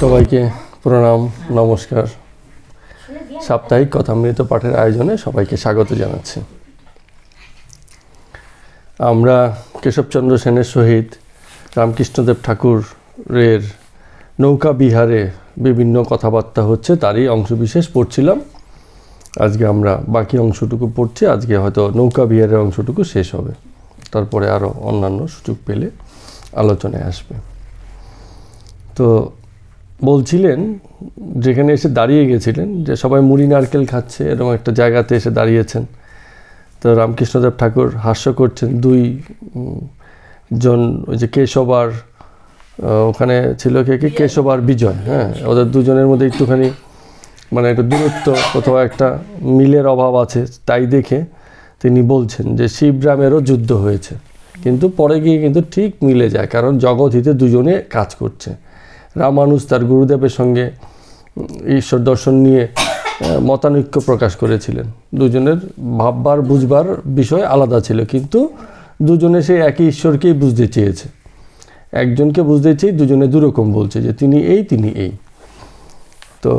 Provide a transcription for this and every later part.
সবাইকে প্রণাম নমস্কার। সাপ্তাহিক কথামৃত পাঠের আয়োজনে সবাইকে স্বাগত জানাচ্ছি। আমরা কেশবচন্দ্র সেনের সহিত রামকৃষ্ণদেব ঠাকুরের নৌকা বিহারে বিভিন্ন কথাবার্তা হচ্ছে, তারই অংশবিশেষ পড়ছিলাম। আজকে আমরা বাকি অংশটুকু পড়ছি। আজকে হয়তো নৌকা বিহারের অংশটুকু শেষ হবে, তারপরে আরও অন্যান্য সুযোগ পেলে আলোচনায় আসবে। তো বলছিলেন, যেখানে এসে দাঁড়িয়ে গেছিলেন, যে সবাই মুড়ি নারকেল খাচ্ছে, এরকম একটা জায়গাতে এসে দাঁড়িয়েছেন। তো রামকৃষ্ণদেব ঠাকুর হাস্য করছেন। দুই জন, ওই যে কেশব আর ওখানে ছিল কে কেশব আর বিজয়, হ্যাঁ, ওদের দুজনের মধ্যে একটুখানি মানে একটু দূরত্ব, কোথাও একটা মিলের অভাব আছে। তাই দেখে তিনি বলছেন যে শিবরামেরও যুদ্ধ হয়েছে, কিন্তু পরে গিয়ে কিন্তু ঠিক মিলে যায়, কারণ জগৎ হিতে দুজনে কাজ করছে। রামানুজ তার গুরুদেবের সঙ্গে ঈশ্বর দর্শন নিয়ে মতানৈক্য প্রকাশ করেছিলেন। দুজনের ভাববার বুঝবার বিষয় আলাদা ছিল, কিন্তু দুজনে সেই একই ঈশ্বরকেই বুঝতে চেয়েছে। একজনকে বুঝতে চেয়ে দুজনে দুরকম বলছে যে তিনি এই তিনি এই। তো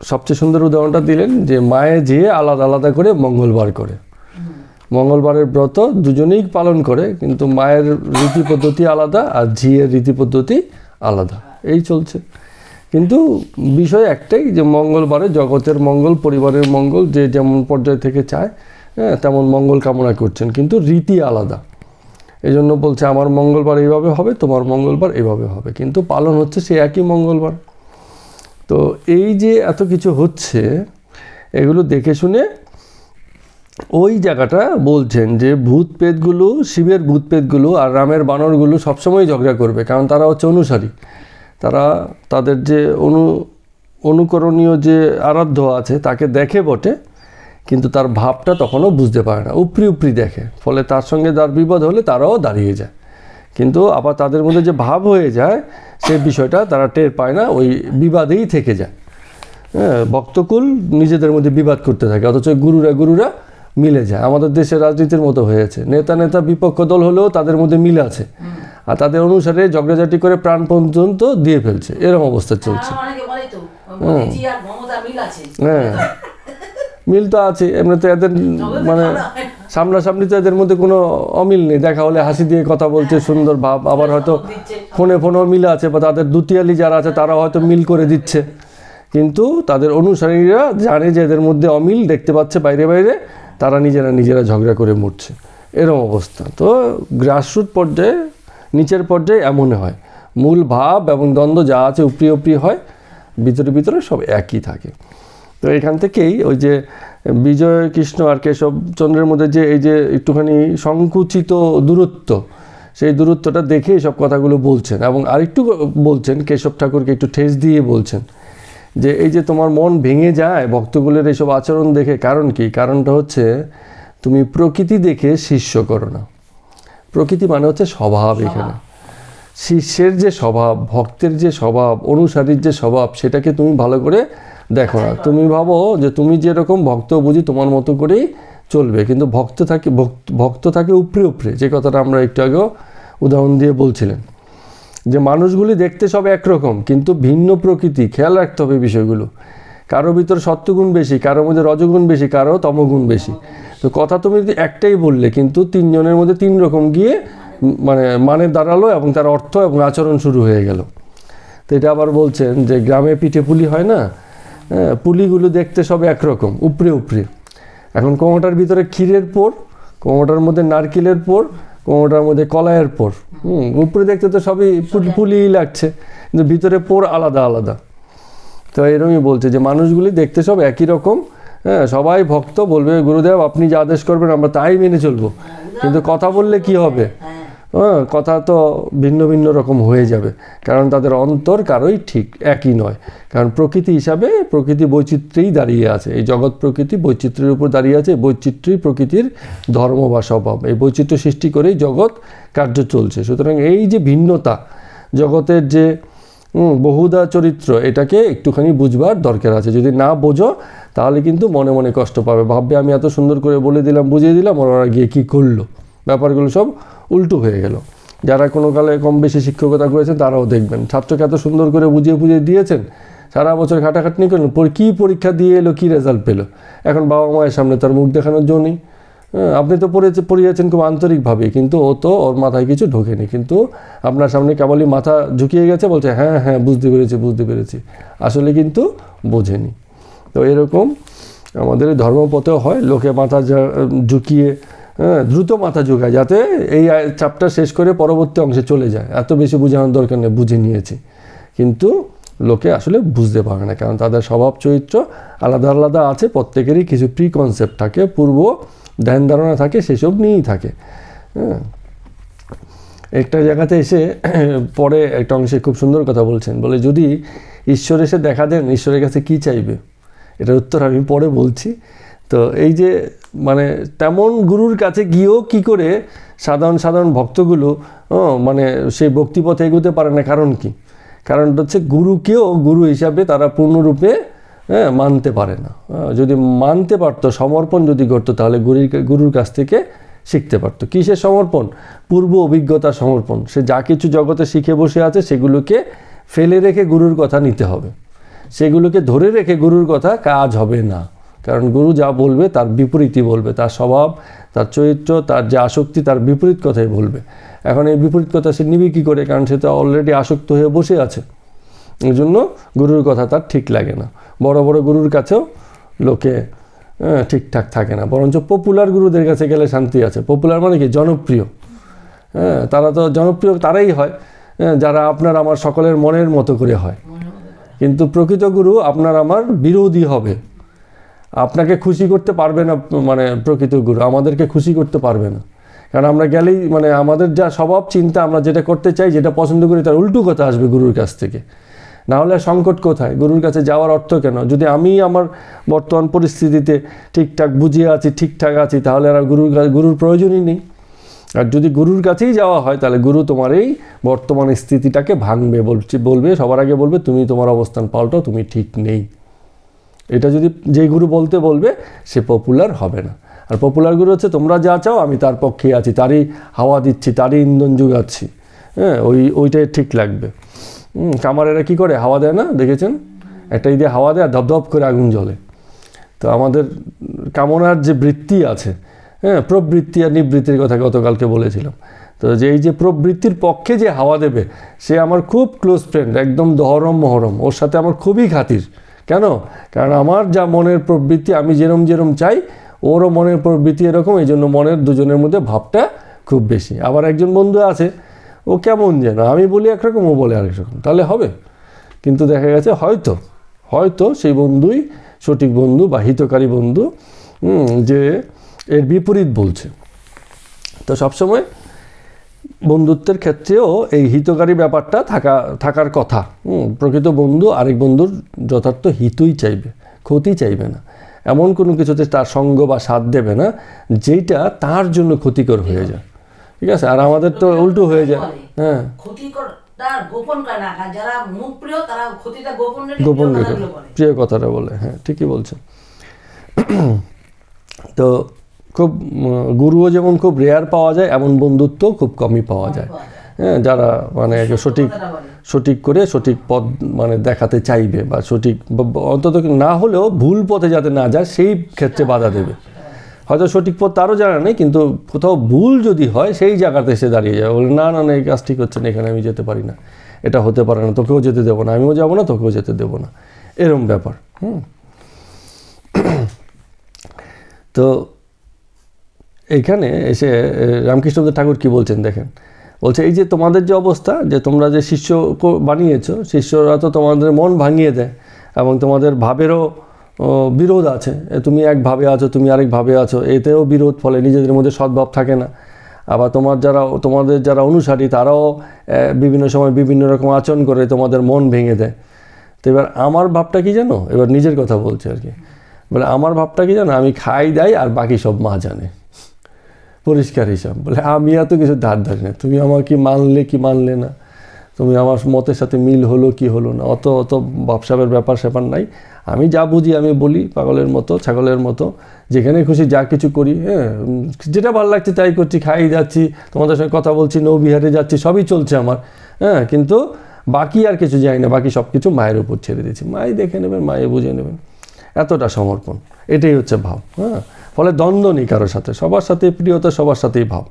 সবচেয়ে সুন্দর উদাহরণটা দিলেন যে মায়ে যেয়ে আলাদা আলাদা করে মঙ্গলবার করে। মঙ্গলবারের ব্রত দুজনেই পালন করে, কিন্তু মায়ের রীতি পদ্ধতি আলাদা আর ঝিয়ের রীতি পদ্ধতি আলাদা। এই চলছে, কিন্তু বিষয় একটাই যে মঙ্গলবারে জগতের মঙ্গল, পরিবারের মঙ্গল, যে যেমন পর্যায় থেকে চায় তেমন মঙ্গল কামনা করছেন, কিন্তু রীতি আলাদা। এই জন্য বলছে আমার মঙ্গলবার এইভাবে হবে, তোমার মঙ্গলবার এইভাবে হবে, কিন্তু পালন হচ্ছে সে একই মঙ্গলবার। তো এই যে এত কিছু হচ্ছে, এগুলো দেখে শুনে ওই জায়গাটা বলছেন যে ভূত পেতগুলো, শিবের ভূত পেতগুলো আর রামের বানরগুলো সবসময় ঝগড়া করবে, কারণ তারা হচ্ছে অনুসারী। তারা তাদের যে অনুকরণীয় যে আরাধ্য আছে তাকে দেখে বটে, কিন্তু তার ভাবটা তখনও বুঝতে পারে না, উপরি উপরি দেখে। ফলে তার সঙ্গে যার বিপদ হলে তারাও দাঁড়িয়ে যায়, কিন্তু আবার তাদের মধ্যে যে ভাব হয়ে যায় সেই বিষয়টা তারা টের পায় না, ওই বিবাদেই থেকে যায়। হ্যাঁ, ভক্তকুল নিজেদের মধ্যে বিবাদ করতে থাকে, অথচ গুরুরা মিলে যায়। আমাদের দেশের রাজনীতির মতো হয়েছে, নেতা বিপক্ষ দল হলেও তাদের মধ্যে মিল আছে, আর তাদের অনুসারে ঝগড়াঝাটি করে প্রাণ পর্যন্ত দিয়ে ফেলছে, এরকম অবস্থা চলছে। হ্যাঁ, মিল তো আছে, এমনি তো এদের মানে সামনাসামনি তো এদের মধ্যে কোনো অমিল নেই। দেখা হলে হাসি দিয়ে কথা বলছে, সুন্দর ভাব। আবার হয়তো ফোনেও মিল আছে, বা তাদের দুতিয়ালি যারা আছে তারাও হয়তো মিল করে দিচ্ছে, কিন্তু তাদের অনুসারীরা জানে যে এদের মধ্যে অমিল দেখতে পাচ্ছে বাইরে বাইরে, তারা নিজেরা ঝগড়া করে মরছে, এরকম অবস্থা। তো গ্রাসরুট পর্যায়ে, নিচের পর্যায়ে এমন হয়, মূল ভাব এবং দ্বন্দ্ব যা আছে উপরি হয়, ভিতরে সব একই থাকে। তো এখান থেকেই ওই যে বিজয় কৃষ্ণ আর কেশবচন্দ্রের মধ্যে যে এই যে একটুখানি সংকুচিত দূরত্ব, সেই দূরত্বটা দেখে সব কথাগুলো বলছেন। এবং আরেকটু বলছেন, কেশব ঠাকুরকে একটু ঠেস দিয়ে বলছেন যে এই যে তোমার মন ভেঙে যায় ভক্তগুলোর এইসব আচরণ দেখে, কারণ কি? কারণটা হচ্ছে তুমি প্রকৃতি দেখে শিষ্য করো না। প্রকৃতি মানে হচ্ছে স্বভাব। এখানে শিষ্যের যে স্বভাব, ভক্তের যে স্বভাব, অনুসারীর যে স্বভাব, সেটাকে তুমি ভালো করে দেখো না। তুমি ভাবো যে তুমি যেরকম ভক্ত বুঝি তোমার মতো করেই চলবে, কিন্তু ভক্ত থাকে উপরে, যে কথাটা আমরা একটু আগেও উদাহরণ দিয়ে বলছিলেন, যে মানুষগুলি দেখতে সব একরকম কিন্তু ভিন্ন প্রকৃতি। খেয়াল রাখতে হবে বিষয়গুলো। কারো ভিতর সত্ত্বগুণ বেশি, কারোর মধ্যে রজগুণ বেশি, কারো তমগুণ বেশি। তো কথা তুমি যদি একটাই বললে, কিন্তু তিনজনের মধ্যে তিন রকম গিয়ে মানে দাঁড়ালো, এবং তার অর্থ এবং আচরণ শুরু হয়ে গেল। তো এটা আবার বলছেন যে গ্রামে পিঠে পুলি হয় না, হ্যাঁ, পুলিগুলো দেখতে সব একরকম উপরে। এখন কোমোটার ভিতরে ক্ষীরের পোর, কোমোটার মধ্যে নারকেলের পোর, কোমোটার মধ্যে কলাইয়ের পোর। উপরে দেখতে তো সবই পুলিই লাগছে, কিন্তু ভিতরে পোর আলাদা। তো এরকমই বলছে যে মানুষগুলি দেখতে সব একই রকম। হ্যাঁ, সবাই ভক্ত, বলবে গুরুদেব আপনি যা আদেশ করবেন আমরা তাই মেনে চলবো, কিন্তু কথা বললে কি হবে? হ্যাঁ, কথা তো ভিন্ন রকম হয়ে যাবে, কারণ তাদের অন্তর কারোই ঠিক একই নয়। কারণ প্রকৃতি হিসাবে প্রকৃতি বৈচিত্র্যেই দাঁড়িয়ে আছে। এই জগৎ প্রকৃতি বৈচিত্র্যের উপর দাঁড়িয়ে আছে। বৈচিত্র্যই প্রকৃতির ধর্ম বা স্বভাব। এই বৈচিত্র্য সৃষ্টি করেই জগৎ কার্য চলছে। সুতরাং এই যে ভিন্নতা, জগতের যে বহুধা চরিত্র, এটাকে একটুখানি বুঝবার দরকার আছে। যদি না বোঝো তাহলে কিন্তু মনে মনে কষ্ট পাবে, ভাববে আমি এত সুন্দর করে বলে দিলাম, বুঝিয়ে দিলাম, ওরা গিয়ে কী করলো, ব্যাপারগুলো সব উল্টো হয়ে গেল। যারা কোনো কালে কম বেশি শিক্ষকতা করেছেন তারাও দেখবেন, ছাত্রকে এত সুন্দর করে বুঝিয়ে দিয়েছেন, সারা বছর খাটাখাটনি করলেন, কী পরীক্ষা দিয়ে এলো, কী রেজাল্ট পেলো, এখন বাবা মায়ের সামনে তার মুখ দেখানোর জন্য নেই। আপনি তো পড়িয়েছেন খুব আন্তরিকভাবে, কিন্তু ও তো ওর মাথায় কিছু ঢোকেনি, কিন্তু আপনার সামনে কেবলই মাথা ঝুঁকিয়ে গেছে, বলছে হ্যাঁ হ্যাঁ বুঝতে পেরেছি, আসলে কিন্তু বোঝেনি। তো এরকম আমাদের ধর্মপথেও হয়, লোকে মাথা ঝুঁকিয়ে দ্রুত মাথা ঝুঁকায় যাতে এই চ্যাপ্টার শেষ করে পরবর্তী অংশে চলে যায়, এত বেশি বোঝানোর দরকার নেই, বুঝে নিয়েছি। কিন্তু লোকে আসলে বুঝতে পারে না, কারণ তাদের স্বভাব চরিত্র আলাদা আছে, প্রত্যেকেরই কিছু প্রিকনসেপ্ট থাকে, পূর্ব ধ্যান ধারণা থাকে, সেসব নিয়েই থাকে। একটা জায়গাতে এসে পরে একটা অংশে খুব সুন্দর কথা বলছেন, বলে যদি ঈশ্বর এসে দেখা দেন, ঈশ্বরের কাছে কি চাইবে, এটার উত্তর আমি পরে বলছি। তো এই যে মানে তেমন গুরুর কাছে গিয়েও কি করে সাধারণ ভক্তগুলো মানে সেই ভক্তিপথে এগোতে পারে না, কারণ কি? কারণটা হচ্ছে গুরুকেও গুরু হিসাবে তারা পূর্ণরূপে মানতে পারে না। যদি মানতে পারতো, সমর্পণ যদি করতো, তাহলে গুরুর কাছ থেকে শিখতে পারতো। কিসের সমর্পণ? পূর্ব অভিজ্ঞতার সমর্পণ। সে যা কিছু জগতে শিখে বসে আছে সেগুলোকে ফেলে রেখে গুরুর কথা নিতে হবে, সেগুলোকে ধরে রেখে গুরুর কথা কাজ হবে না। কারণ গুরু যা বলবে তার বিপরীতই বলবে, তার স্বভাব, তার চরিত্র, তার যে আসক্তি, তার বিপরীত কথাই বলবে। এখন এই বিপরীত কথা সে নিবে কী করে? কারণ সে তো অলরেডি আসক্ত হয়ে বসে আছে, এই জন্য গুরুর কথা তার ঠিক লাগে না। বড় গুরুর কাছেও লোকে ঠিকঠাক থাকে না, বরঞ্চ পপুলার গুরুদের কাছে গেলে শান্তি আছে। পপুলার মানে কি? জনপ্রিয়। তারা তো জনপ্রিয় তারাই হয় যারা আপনার আমার সকলের মনের মতো করে হয়, কিন্তু প্রকৃত গুরু আপনার আমার বিরোধী হবে, আপনাকে খুশি করতে পারবে না। মানে প্রকৃত গুরু আমাদেরকে খুশি করতে পারবে না, কারণ আমরা গেলেই মানে আমাদের যা স্বভাব চিন্তা, আমরা যেটা করতে চাই, যেটা পছন্দ করি, তার উল্টো কথা আসবে গুরুর কাছ থেকে। না হলে সংকট কোথায়? গুরুর কাছে যাওয়ার অর্থ কেন? যদি আমি আমার বর্তমান পরিস্থিতিতে ঠিকঠাক বুঝিয়ে আছি, ঠিকঠাক আছি, তাহলে আর গুরুর প্রয়োজনই নেই। আর যদি গুরুর কাছেই যাওয়া হয়, তাহলে গুরু তোমার এই বর্তমান স্থিতিটাকে ভাঙবে, বলবে সবার আগে বলবে তুমি তোমার অবস্থান পাল্টাও, তুমি ঠিক নেই। এটা যদি যেই গুরু বলবে, সে পপুলার হবে না। আর পপুলার গুরু হচ্ছে তোমরা যা চাও আমি তার পক্ষেই আছি, তারই হাওয়া দিচ্ছি, তারই ইন্ধন যোগাচ্ছি, ওইটাই ঠিক লাগবে। কামারেরা কি করে? হাওয়া দেয় না, দেখেছেন? একটা দিয়ে হাওয়া দেয়, ধপধপ করে আগুন জ্বলে। তো আমাদের কামনার যে বৃত্তি আছে, প্রবৃত্তি আর নিবৃত্তির কথা গতকালকে বলেছিলাম। তো যে এই যে প্রবৃত্তির পক্ষে যে হাওয়া দেবে, সে আমার খুব ক্লোজ ফ্রেন্ড, একদম দহরম মহরম, ওর সাথে আমার খুবই খাতির। কেন? কারণ আমার যা মনের প্রবৃত্তি, আমি যেরম চাই, ওরও মনের প্রবৃত্তি এরকম, এই জন্য মনের দুজনের মধ্যে ভাবটা খুব বেশি। আবার একজন বন্ধু আছে, ও কেমন যেন, আমি বলি একরকম, ও বলে আরেক রকম, তাহলে হবে? কিন্তু দেখা গেছে হয়তো সেই বন্ধুই সঠিক বন্ধু বা হিতকারী বন্ধু, যে এর বিপরীত বলছে। তো সবসময় বন্ধুত্বের ক্ষেত্রেও এই হিতকারী ব্যাপারটা থাকার কথা। প্রকৃত বন্ধু আরেক বন্ধুর যথার্থ হিতই চাইবে, ক্ষতি চাইবে না। এমন কোনো কিছুতে তার সঙ্গ বা সাথ দেবে না যেটা তার জন্য ক্ষতিকর হয়ে যায়। ঠিক আছে? আর আমাদের তো উল্টো হয়ে যায়। হ্যাঁ, গোপন রেখে প্রিয় কথাটা বলে। হ্যাঁ, ঠিকই বলছেন। তো খুব গুরুও যেমন খুব রেয়ার পাওয়া যায়, এমন বন্ধুত্ব খুব কমই পাওয়া যায়। হ্যাঁ, যারা মানে সঠিক করে সঠিক পথ মানে দেখাতে চাইবে, বা সঠিক অন্তত না হলেও ভুল পথে যাতে না যায় সেই ক্ষেত্রে বাধা দেবে। হয়তো সঠিক পথ তারও জানা নেই, কিন্তু কোথাও ভুল যদি হয় সেই জায়গাতে এসে দাঁড়িয়ে যায়, বলে না এই কাজ ঠিক হচ্ছে না, এখানে আমি যেতে পারি না, এটা হতে পারে না, তোকেও যেতে দেবো না, আমিও যাবো না, তোকেও যেতে দেবো না, এরম ব্যাপার। তো এইখানে এসে রামকৃষ্ণদেব ঠাকুর কি বলছেন দেখেন, বলছে এই যে তোমাদের যে অবস্থা, যে তোমরা যে শিষ্য বানিয়েছো, শিষ্যরা তো তোমাদের মন ভাঙিয়ে দেয়, এবং তোমাদের ভাবেরও বিরোধ আছে। তুমি এক ভাবে আছো, তুমি আরেক ভাবে আছো, এতেও বিরোধ, ফলে নিজেদের মধ্যে সদ্ভাব থাকে না। আবার তোমাদের যারা অনুসারী, তারাও বিভিন্ন সময় বিভিন্ন রকম আচরণ করে তোমাদের মন ভেঙে দেয়। তো এবার আমার ভাবটা কি জানো? এবার নিজের কথা বলছে আর কি, বলে আমার ভাবটা কি জানো? আমি খাই দাই আর বাকি সব মা জানে, পরিষ্কার হিসাব। বলে আমি এত কিছু ধার ধারি না, তুমি আমার কি মানলে না। তুমি আমার মতের সাথে মিল হলো কি হলো না, অত অত ব্যবসার ব্যাপার স্যাপার নাই। আমি যা বুঝি আমি বলি, পাগলের মতো ছাগলের মতো, যেখানে খুশি যা কিছু করি, হ্যাঁ যেটা ভালো লাগছে তাই করছি, খাই যাচ্ছি, তোমাদের সঙ্গে কথা বলছি, নৌবিহারে যাচ্ছি, সবই চলছে আমার, হ্যাঁ কিন্তু বাকি আর কিছু যাই না, বাকি সব কিছু মায়ের উপর ছেড়ে দিয়েছি, মাই দেখে নেবেন, মায়ে বুঝে নেবেন, এতটা সমর্পণ, এটাই হচ্ছে ভাব। হ্যাঁ, ফলে দ্বন্দ্ব নেই কারোর সাথে, সবার সাথে প্রিয়তা, সবার সাথেই ভাব।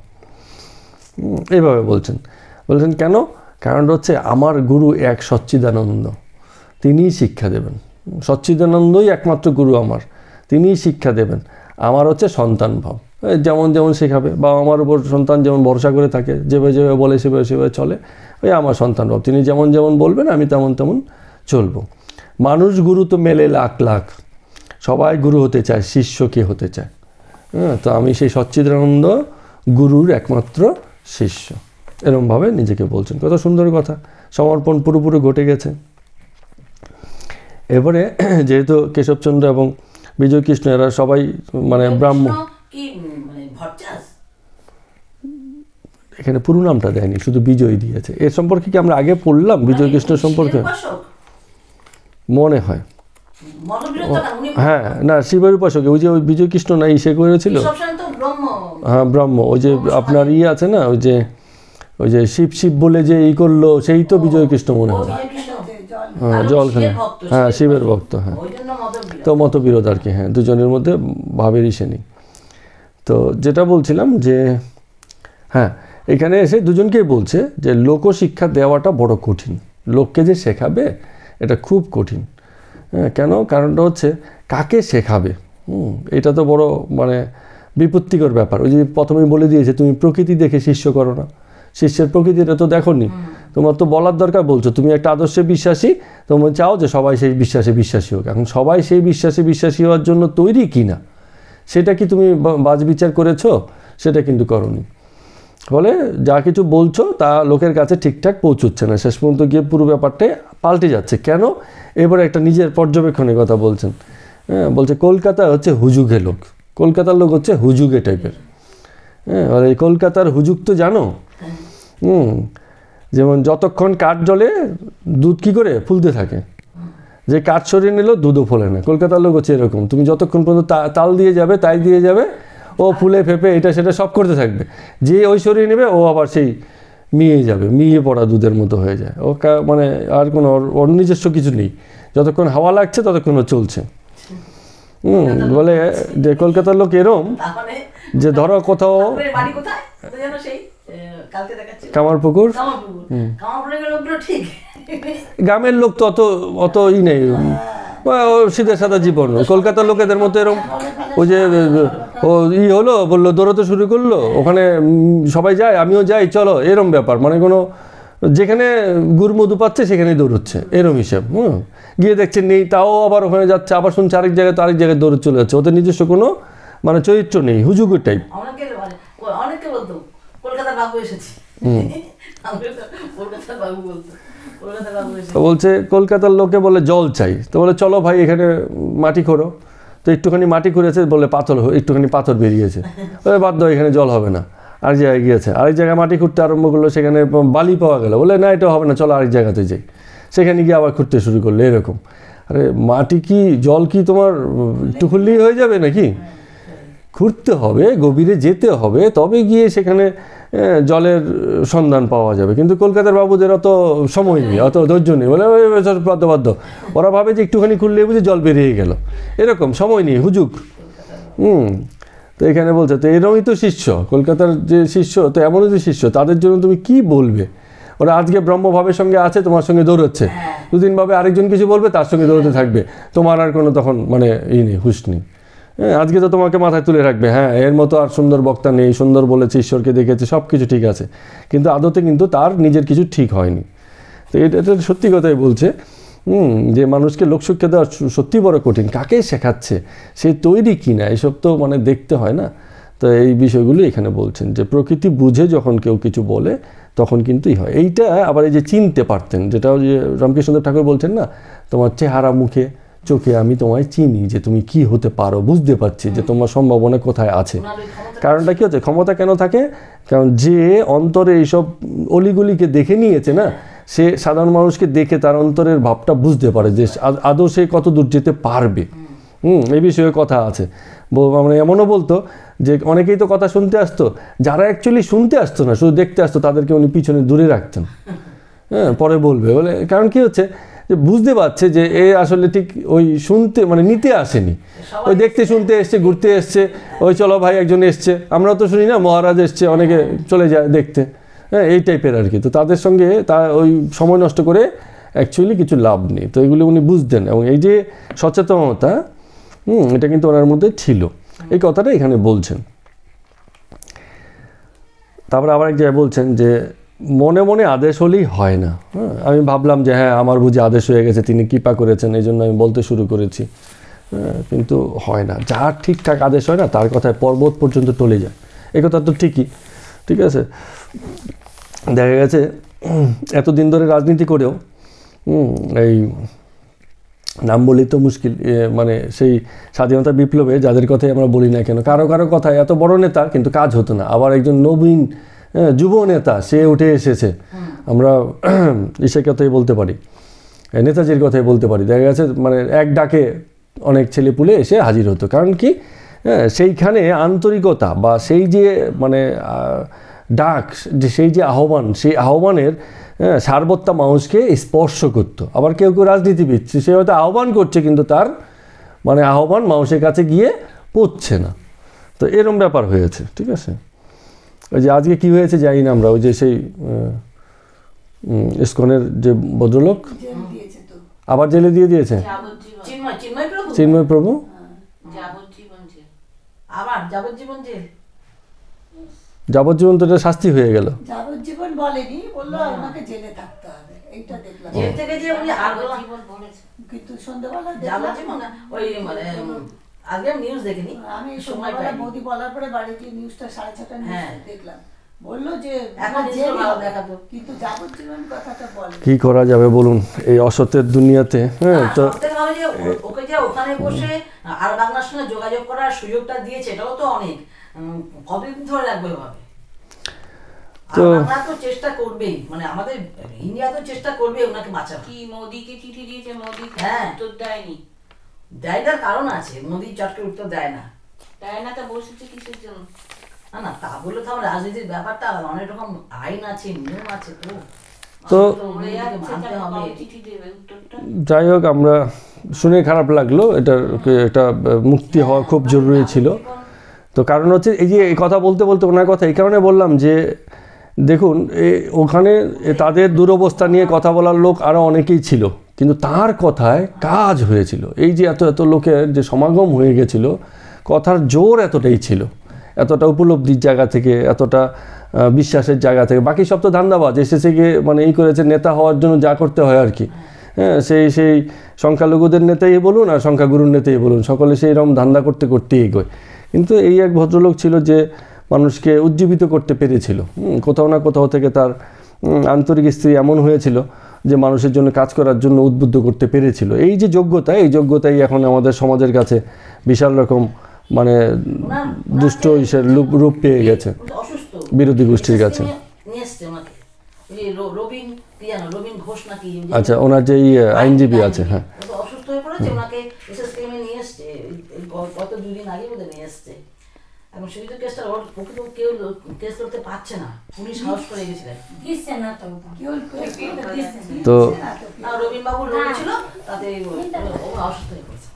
এইভাবে বলছেন কেন? কারণটা হচ্ছে আমার গুরু এক সচ্চিদানন্দ, তিনিই শিক্ষা দেবেন। সচ্চিদানন্দই একমাত্র গুরু আমার, তিনিই শিক্ষা দেবেন। আমার হচ্ছে সন্তান ভাব, যেমন যেমন শেখাবে, বা আমার উপর সন্তান যেমন ভরসা করে থাকে, যেভাবে যেভাবে বলে সেভাবে সেভাবে চলে, ওই আমার সন্তান ভাব। তিনি যেমন যেমন বলবেন আমি তেমন তেমন চলবো। মানুষ গুরু তো মেলে লাখ লাখ, সবাই গুরু হতে চায়, শিষ্য কে হতে চায়? হ্যাঁ, তো আমি সেই সচ্চিদানন্দ গুরুর একমাত্র শিষ্য, এরমভাবে নিজেকে বলছেন। কত সুন্দর কথা, সমর্পণ পুরোপুরি ঘটে গেছে। এবারে যেহেতু কেশবচন্দ্র এবং বিজয় কৃষ্ণ এরা সবাই মানে ব্রাহ্ম, এখানে পুরো নামটা দেয়নি, শুধু বিজয় দিয়েছে। এর সম্পর্কে কি আমরা আগে পড়লাম বিজয় কৃষ্ণ সম্পর্কে? মনে হয় হ্যাঁ, না শিবের উপাসক, ওই যে ওই বিজয় কৃষ্ণ না সে করেছিল, হ্যাঁ ব্রহ্ম, ওই যে আপনার আছে না, ওই যে শিব শিব বলে যে ই করলো, সেই তো বিজয় কৃষ্ণ মনে হয়। হ্যাঁ জলখানে, হ্যাঁ শিবের ভক্ত, হ্যাঁ তো মতবিরোধ আর কি, হ্যাঁ দুজনের মধ্যে ভাবের ইসে নেই। তো যেটা বলছিলাম যে হ্যাঁ, এখানে এসে দুজনকেই বলছে যে লোকশিক্ষা দেওয়াটা বড় কঠিন, লোককে যে শেখাবে এটা খুব কঠিন। হ্যাঁ কেন? কারণটা হচ্ছে কাকে শেখাবে, এটা তো বড় মানে বিপত্তিকর ব্যাপার। ওই যে প্রথমেই বলে দিয়েছে তুমি প্রকৃতি দেখে শিষ্য করো না, শিষ্যের প্রকৃতিটা তো দেখোনি, তোমার তো বলার দরকার, বলছো তুমি একটা আদর্শে বিশ্বাসী, তোমরা চাও যে সবাই সেই বিশ্বাসে বিশ্বাসী হোক। এখন সবাই সেই বিশ্বাসে বিশ্বাসী হওয়ার জন্য তৈরি কি না, সেটা কি তুমি বাজ বিচার করেছো? সেটা কিন্তু করনি। ফলে যা কিছু বলছো তা লোকের কাছে ঠিকঠাক পৌঁছচ্ছে না, শেষ পর্যন্ত গিয়ে পুরো ব্যাপারটাই পাল্টে যাচ্ছে। কেন? এবারে একটা নিজের পর্যবেক্ষণের কথা বলছেন। হ্যাঁ বলছে কলকাতায় হচ্ছে হুজুগে লোক, কলকাতার লোক হচ্ছে হুজুগে টাইপের। হ্যাঁ এই কলকাতার হুজুগ তো জানো, যেমন যতক্ষণ কাঠ জ্বলে দুধ কী করে ফুলতে থাকে, যে কাঠ সরিয়ে নিলেও দুধও ফোলে না। কলকাতার লোক হচ্ছে এরকম, তুমি যতক্ষণ পর্যন্ত তাল দিয়ে যাবে, তাই দিয়ে যাবে, ও ফুলে ফেপে এটা সেটা সব করতে থাকবে, যে ওই সরিয়ে নেবে ও আবার সেই মিয়ে যাবে, মিয়ে পড়া দুধের মতো হয়ে যায়। ও মানে আর কোনো ওর নিজস্ব কিছু নেই, যতক্ষণ হাওয়া লাগছে ততক্ষণ ও চলছে। বলে যে কলকাতার লোক এরম, যে ধরো কোথাও কামারপুকুর, গ্রামের লোক তো অত ই নেই, সিধে সাদা জীবন। কলকাতার লোকেদের মতো এরকম, ওই যে ও ই হলো বললো দৌড়াতে শুরু করলো, ওখানে সবাই যায় আমিও যাই চলো, এরম ব্যাপার। মানে কোনো যেখানে গুড় মধু পাচ্ছে সেখানেই দৌড়চ্ছে, এরম হিসেব। গিয়ে দেখছে নেই, তাও আবার ওখানে যাচ্ছে, আবার শুনছে আরেক জায়গায়, তো আরেক জায়গায় দৌড়ে চলে যাচ্ছে। ওদের নিজস্ব কোনো মানে চরিত্র নেই, হুজুগুর টাইপ। বলছে কলকাতার লোকে বলে জল চাই, তো বলে চলো ভাই এখানে মাটি খোঁড়ো, তো একটুখানি মাটি খুঁড়েছে, বলে পাথর, একটুখানি পাথর বেরিয়েছে, বলে বাধ্য এখানে জল হবে না, আরেক জায়গায় গিয়েছে, আরেক জায়গায় মাটি খুঁড়তে আরম্ভ করলো, সেখানে বালি পাওয়া গেল, বলে না এটা হবে না, চলো আরেক জায়গাতে যাই, সেখানে গিয়ে আবার খুঁড়তে শুরু করলো। এরকম, আরে মাটি কি জল কি তোমার একটু খুললেই হয়ে যাবে নাকি? খুঁড়তে হবে, গভীরে যেতে হবে, তবে গিয়ে সেখানে জলের সন্ধান পাওয়া যাবে। কিন্তু কলকাতার বাবুদের অত সময় নেই, অত ধৈর্য নেই, বলে বাধ্য, ওরা ভাবে যে একটুখানি খুললে বুঝে জল বেরিয়ে গেল, এরকম সময় নেই, হুজুগ। তো এখানে বলছে তো এরমই তো শিষ্য, কলকাতার যে শিষ্য, তো এমনই যে শিষ্য, তাদের জন্য তুমি কি বলবে? ওরা আজকে ব্রহ্মভাবের সঙ্গে আছে, তোমার সঙ্গে দৌড়চ্ছে, দুদিন ভাবে আরেকজন কিছু বলবে, তার সঙ্গে দৌড়তে থাকবে, তোমার আর কোনো তখন মানে ই নেই, হুঁশ নেই। হ্যাঁ আজকে তো তোমাকে মাথায় তুলে রাখবে, হ্যাঁ এর মতো আর সুন্দর বক্তা নেই, সুন্দর বলেছে, ঈশ্বরকে দেখেছে, সব কিছু ঠিক আছে, কিন্তু আদতে কিন্তু তার নিজের কিছু ঠিক হয়নি। তো এটা সত্যি কথাই বলছে, যে মানুষকে লোকশিক্ষা দেওয়া সত্যি বড় কঠিন। কাকে শেখাচ্ছে, সে তৈরি কিনা, এসব তো মানে দেখতে হয় না। তো এই বিষয়গুলো এখানে বলছেন যে প্রকৃতি বুঝে যখন কেউ কিছু বলে তখন কিন্তুই হয়। এইটা আবার এই যে চিনতে পারতেন, যেটা যে রামকৃষ্ণদেব ঠাকুর বলছেন না, তোমার চেহারা মুখে চোখে আমি তোমায় চিনি, যে তুমি কি হতে পারো, বুঝতে পারছি যে তোমার সম্ভাবনা কোথায় আছে। কারণটা কি হচ্ছে, ক্ষমতা কেন থাকে? কারণ যে অন্তরে এইসব অলিগুলিকে দেখে নিয়েছে না, সে সাধারণ মানুষকে দেখে তার অন্তরের ভাবটা বুঝতে পারে যে আদৌ সে কত দূর যেতে পারবে। এই বিষয়ে কথা আছে। মানে এমনও বলতো যে অনেকেই তো কথা শুনতে আসতো, যারা অ্যাকচুয়ালি শুনতে আসতো না, শুধু দেখতে আসতো, তাদেরকে উনি পিছনে দূরে রাখতেন। হ্যাঁ, পরে বলবে বলে, কারণ কি হচ্ছে যে বুঝতে পারছে যে এ আসলে ঠিক ওই শুনতে মানে নিতে আসেনি, ওই দেখতে শুনতে এসছে, ঘুরতে এসছে, ওই চলো ভাই একজন এসছে, আমরাও তো শুনি না মহারাজ এসছে, অনেকে চলে যায় দেখতে, হ্যাঁ এই টাইপের আর কি। তো তাদের সঙ্গে তা ওই সময় নষ্ট করে অ্যাকচুয়ালি কিছু লাভ নেই। তো এগুলো উনি বুঝতেন, এবং এই যে সচেতনতা এটা কিন্তু ওনার মধ্যে ছিল, এই কথাটা এখানে বলছেন। তারপর আবার এক জায়গায় বলছেন যে মনে মনে আদেশ হলেই হয় না। হ্যাঁ, আমি ভাবলাম যে হ্যাঁ আমার বুঝি আদেশ হয়ে গেছে, তিনি কৃপা করেছেন, এই জন্য আমি বলতে শুরু করেছি, কিন্তু হয় না। যার ঠিকঠাক আদেশ হয় না তার কথায় পর্বত পর্যন্ত টলে যায়, এই কথা তো ঠিকই। ঠিক আছে, দেখা গেছে এতদিন ধরে রাজনীতি করেও এই নাম বলি তো মুশকিল, মানে সেই স্বাধীনতা বিপ্লবে যাদের কথাই আমরা বলি না কেন, কারো কারো কথায় এত বড় নেতা কিন্তু কাজ হতো না। আবার একজন নবীন যুব নেতা সে উঠে এসেছে, আমরা ইসের কথাই বলতে পারি, নেতাজির কথাই বলতে পারি। দেখা গেছে মানে এক ডাকে অনেক ছেলেপুলে এসে হাজির হতো। কারণ কি সেইখানে আন্তরিকতা বা সেই যে মানে ডাক, যে সেই যে আহ্বান, সেই আহ্বানের সারবত্তা মানুষকে স্পর্শ করতো। আবার কেউ কেউ রাজনীতিবিদ, সে হয়তো আহ্বান করছে কিন্তু তার মানে আহ্বান মানুষের কাছে গিয়ে পৌঁছছে না। তো এরম ব্যাপার হয়েছে। ঠিক আছে, ওই যে আজকে কি হয়েছে জানি না আমরা, ওই যে সেই ইসকনের যে ভদ্রলোক আবার জেলে দিয়ে দিয়েছে চিন্ময় প্রভু, যাবজ্জীবন তো এটা শাস্তি হয়ে গেল। যাবজ্জীবন বলেনি, বললো আমাকে জেলে থাকতে হবে, এইটা দেখলাম। জেল থেকে যে উনি আজীবন বলেছে, কিন্তু সন্ধ্যাবেলা যাবজ্জীবন ওই মানে আজকে আমি নিউজ দেখিনি, আমি সন্ধ্যাবেলা মোদি বলার পরে বাড়ি গিয়ে নিউজটা 6:30 নিউজ দেখলাম, বললো যে এখন দেখাবো, কিন্তু যাবজ্জীবন কথাটা বলে। কি করা যাবে বলুন এই অসতের দুনিয়াতে? হ্যাঁ, তো ওকে যে ওখানে বসে আর বাংলার সঙ্গে যোগাযোগ করার সুযোগটা দিয়েছে, এটাও তো অনেক। কতদিন ধরে রাখবে ভাবে? তো আমরা তো চেষ্টা করবেই, মানে আমাদের ইন্ডিয়া তো চেষ্টা করবে ওনাকে বাঁচাতে। কি মোদিকে চিঠি দিয়েছে, মোদি উত্তর দেয়নি। দেয়টার কারণ আছে, মোদি চটকে উত্তর দেয় না। দেয় না, তা বসেছে কিসের জন্য? না তা বলে তো রাজনীতির ব্যাপারটা অনেক রকম আইন আছে, নিয়ম আছে। তো যাই হোক, আমরা শুনে খারাপ লাগলো, এটার একটা মুক্তি হওয়া খুব জরুরি ছিল। তো কারণ হচ্ছে এই যে এই কথা বলতে বলতে ওনার কথা এই কারণে বললাম যে দেখুন ওখানে তাদের দুরবস্থা নিয়ে কথা বলার লোক আরও অনেকেই ছিল, কিন্তু তার কথায় কাজ হয়েছিল। এই যে এত এত লোকের যে সমাগম হয়ে গেছিল, কথার জোর এতটাই ছিল, এতটা উপলব্ধির জায়গা থেকে, এতটা বিশ্বাসের জায়গা থেকে। বাকি সব তো ধান্দাবাজ, এসেছে গিয়ে মানে এই করেছে নেতা হওয়ার জন্য যা করতে হয় আর কি। হ্যাঁ, সেই সংখ্যালঘুদের নেতাই বলুন আর সংখ্যাগুরুর নেতাই বলুন, সকলে সেই রকম ধান্দা করতে করতেই এগোয়। কিন্তু এই এক ভদ্রলোক ছিল যে মানুষকে উজ্জীবিত করতে পেরেছিল। কোথাও না কোথাও থেকে তার আন্তরিক স্ত্রী এমন হয়েছিল যে মানুষের জন্য কাজ করার জন্য উদ্বুদ্ধ করতে পেরেছিল। এই যে যোগ্যতা, এই যোগ্যতাই এখন আমাদের সমাজের কাছে বিশাল রকম মানে দুষ্ট ইসের রূপ পেয়ে গেছে বিরোধী গোষ্ঠীর কাছে। আচ্ছা, ওনার যে আইনজীবী আছে, হ্যাঁ, অসুস্থ হয়ে পড়েছে, ওনাকে এসএসকেএম এ নিয়ে এসছে গত 2 দিন আগে বোধহয় নিয়ে এসছে। এখন সেই তো কেসটা ওকে তো কেউ কেস করতে পারছে না, পুলিশ হাউস করে গেছিলেন, দিচ্ছে না তো কেউ তো রবীন বাবু লোক ছিল, তাতে ও অসুস্থ হয়ে পড়েছে।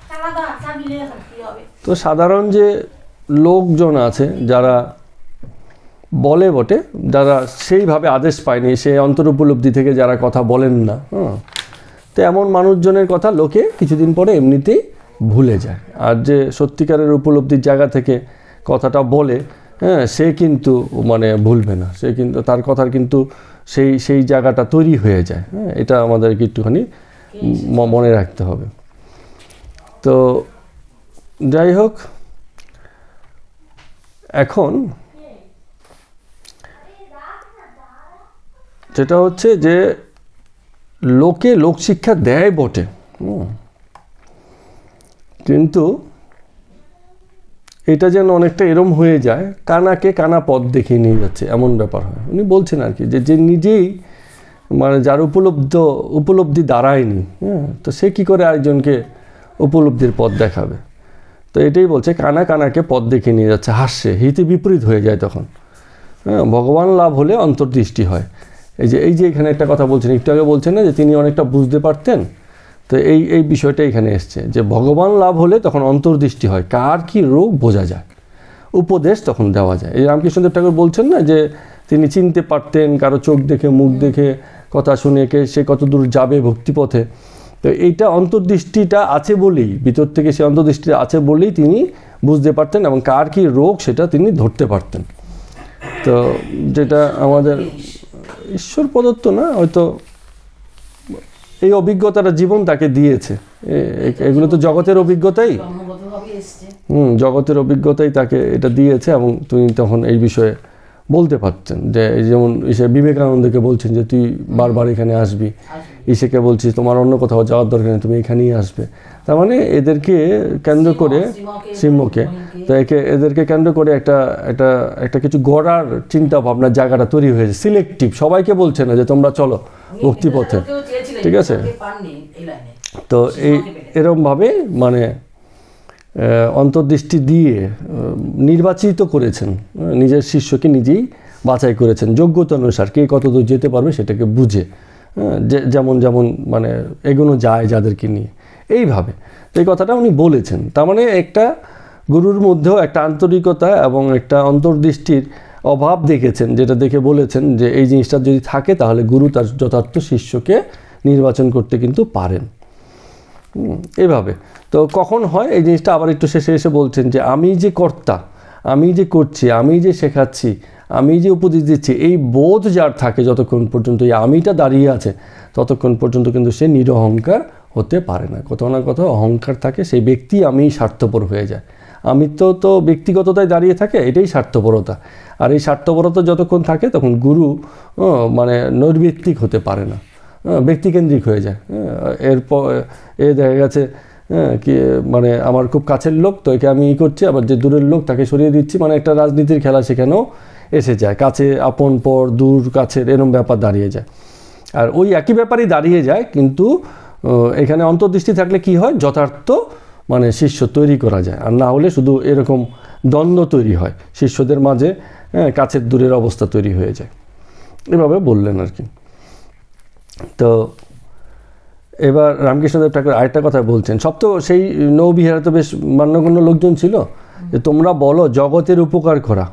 তো সাধারণ যে লোকজন আছে যারা বলে বটে, যারা সেইভাবে আদেশ পায়নি, সেই অন্তর উপলব্ধি থেকে যারা কথা বলেন না, তো এমন মানুষজনের কথা লোকে কিছুদিন পরে এমনিতেই ভুলে যায়। আর যে সত্যিকারের উপলব্ধির জায়গা থেকে কথাটা বলে, হ্যাঁ, সে কিন্তু মানে ভুলবে না, সে কিন্তু তার কথার কিন্তু সেই জায়গাটা তৈরি হয়ে যায়। হ্যাঁ, এটা আমাদেরকে একটুখানি মনে রাখতে হবে। তো যাই হোক, এখন যেটা হচ্ছে যে লোকে লোকশিক্ষা দেয় বটে, কিন্তু এটা যেন অনেকটা এরম হয়ে যায়, কানাকে কানা পথ দেখিয়ে নিয়ে যাচ্ছে, এমন ব্যাপার হয়। উনি বলছেন আর কি যে নিজেই মানে যার উপলব্ধি দাঁড়ায়নি, হ্যাঁ, তো সে কি করে আরেকজনকে উপলব্ধির পথ দেখাবে? তো এটাই বলছে, কানা কানাকে পথ দেখে নিয়ে যাচ্ছে, হাসছে, হিতে বিপরীত হয়ে যায় তখন। হ্যাঁ, ভগবান লাভ হলে অন্তর্দৃষ্টি হয়। এই যে এখানে একটা কথা বলছেন, একটু আগে বলছেন না যে তিনি অনেকটা বুঝতে পারতেন, তো এই বিষয়টা এখানে এসছে যে ভগবান লাভ হলে তখন অন্তর্দৃষ্টি হয়, কার কি রোগ বোঝা যায়, উপদেশ তখন দেওয়া যায়। এই রামকৃষ্ণদেব ঠাকুর বলছেন না যে তিনি চিনতে পারতেন কারো চোখ দেখে, মুখ দেখে, কথা শুনে সে কত দূর যাবে ভক্তিপথে। তো এইটা অন্তর্দৃষ্টিটা আছে বলেই, ভিতর থেকে সে অন্তর্দৃষ্টিটা আছে বলেই তিনি বুঝতে পারতেন এবং কার কি রোগ সেটা তিনি ধরতে পারতেন। তো যেটা আমাদের ঈশ্বর প্রদত্ত না, হয়তো এই অভিজ্ঞতাটা জীবন তাকে দিয়েছে। এগুলো তো জগতের অভিজ্ঞতাই, জগতের অভিজ্ঞতাই তাকে এটা দিয়েছে এবং তুমি তখন এই বিষয়ে বলতে পারতেন। যে যেমন বিবেকানন্দকে বলছেন যে তুই বারবার এখানে আসবি, ইসেকে বলছিস তোমার অন্য কোথাও যাওয়ার দরকার নেই, তুমি এখানেই আসবে। তার মানে এদেরকে কেন্দ্র করে, সিংহকে, তো এদেরকে কেন্দ্র করে একটা কিছু গড়ার চিন্তা ভাবনার জায়গাটা তৈরি হয়েছে। সিলেক্টিভ, সবাইকে বলছে না যে তোমরা চলো ভক্তিপথে, ঠিক আছে? তো এরমভাবে মানে অন্তর্দৃষ্টি দিয়ে নির্বাচিত করেছেন, নিজের শিষ্যকে নিজেই বাছাই করেছেন যোগ্যতা অনুসার, কে কতদূর যেতে পারবে সেটাকে বুঝে, যেমন মানে এগোনো যায় যাদেরকে নিয়ে, এইভাবে। তো এই কথাটা উনি বলেছেন। তার মানে একটা গুরুর মধ্যেও একটা আন্তরিকতা এবং একটা অন্তর্দৃষ্টির অভাব দেখেছেন, যেটা দেখে বলেছেন যে এই জিনিসটা যদি থাকে তাহলে গুরু তার যথার্থ শিষ্যকে নির্বাচন করতে কিন্তু পারেন। এভাবে তো কখন হয় এই জিনিসটা আবার একটু শেষে এসে বলছেন যে আমি যে কর্তা, আমি যে করছি, আমি যে শেখাচ্ছি, আমি যে উপদেশ দিচ্ছি, এই বোধ যার থাকে যতক্ষণ পর্যন্ত এই আমিটা দাঁড়িয়ে আছে ততক্ষণ পর্যন্ত কিন্তু সে নিরহংকার হতে পারে না। কোথাও না কোথাও অহংকার থাকে, সেই ব্যক্তি আমি স্বার্থপর হয়ে যায়। আমি তো ব্যক্তিগততায় দাঁড়িয়ে থাকে, এটাই স্বার্থপরতা। আর এই স্বার্থপরতা যতক্ষণ থাকে তখন গুরু মানে নৈর্ব্যক্তিক হতে পারে না, ব্যক্তিকেন্দ্রিক হয়ে যায়। এরপর দেখা গেছে কি মানে আমার খুব কাছের লোক, তো একে আমি করছি, আবার যে দূরের লোক তাকে সরিয়ে দিচ্ছি, মানে একটা রাজনীতির খেলা সেখানেও এসে যায়, কাছে আপন পর দূর কাছের এরম ব্যাপার দাঁড়িয়ে যায়। আর ওই একই ব্যাপারই দাঁড়িয়ে যায়, কিন্তু এখানে অন্তর্দৃষ্টি থাকলে কি হয়, যথার্থ মানে শিষ্য তৈরি করা যায়। আর না হলে শুধু এরকম দ্বন্দ্ব তৈরি হয় শিষ্যদের মাঝে, কাছের দূরের অবস্থা তৈরি হয়ে যায়। এভাবে বললেন আর কি। তো এবার রামকৃষ্ণদেব ঠাকুর আরেকটা কথা বলছেন, সব তো সেই নৌবিহারে তো বেশ মান্যগণ্য লোকজন ছিল, যে তোমরা বলো জগতের উপকার করা।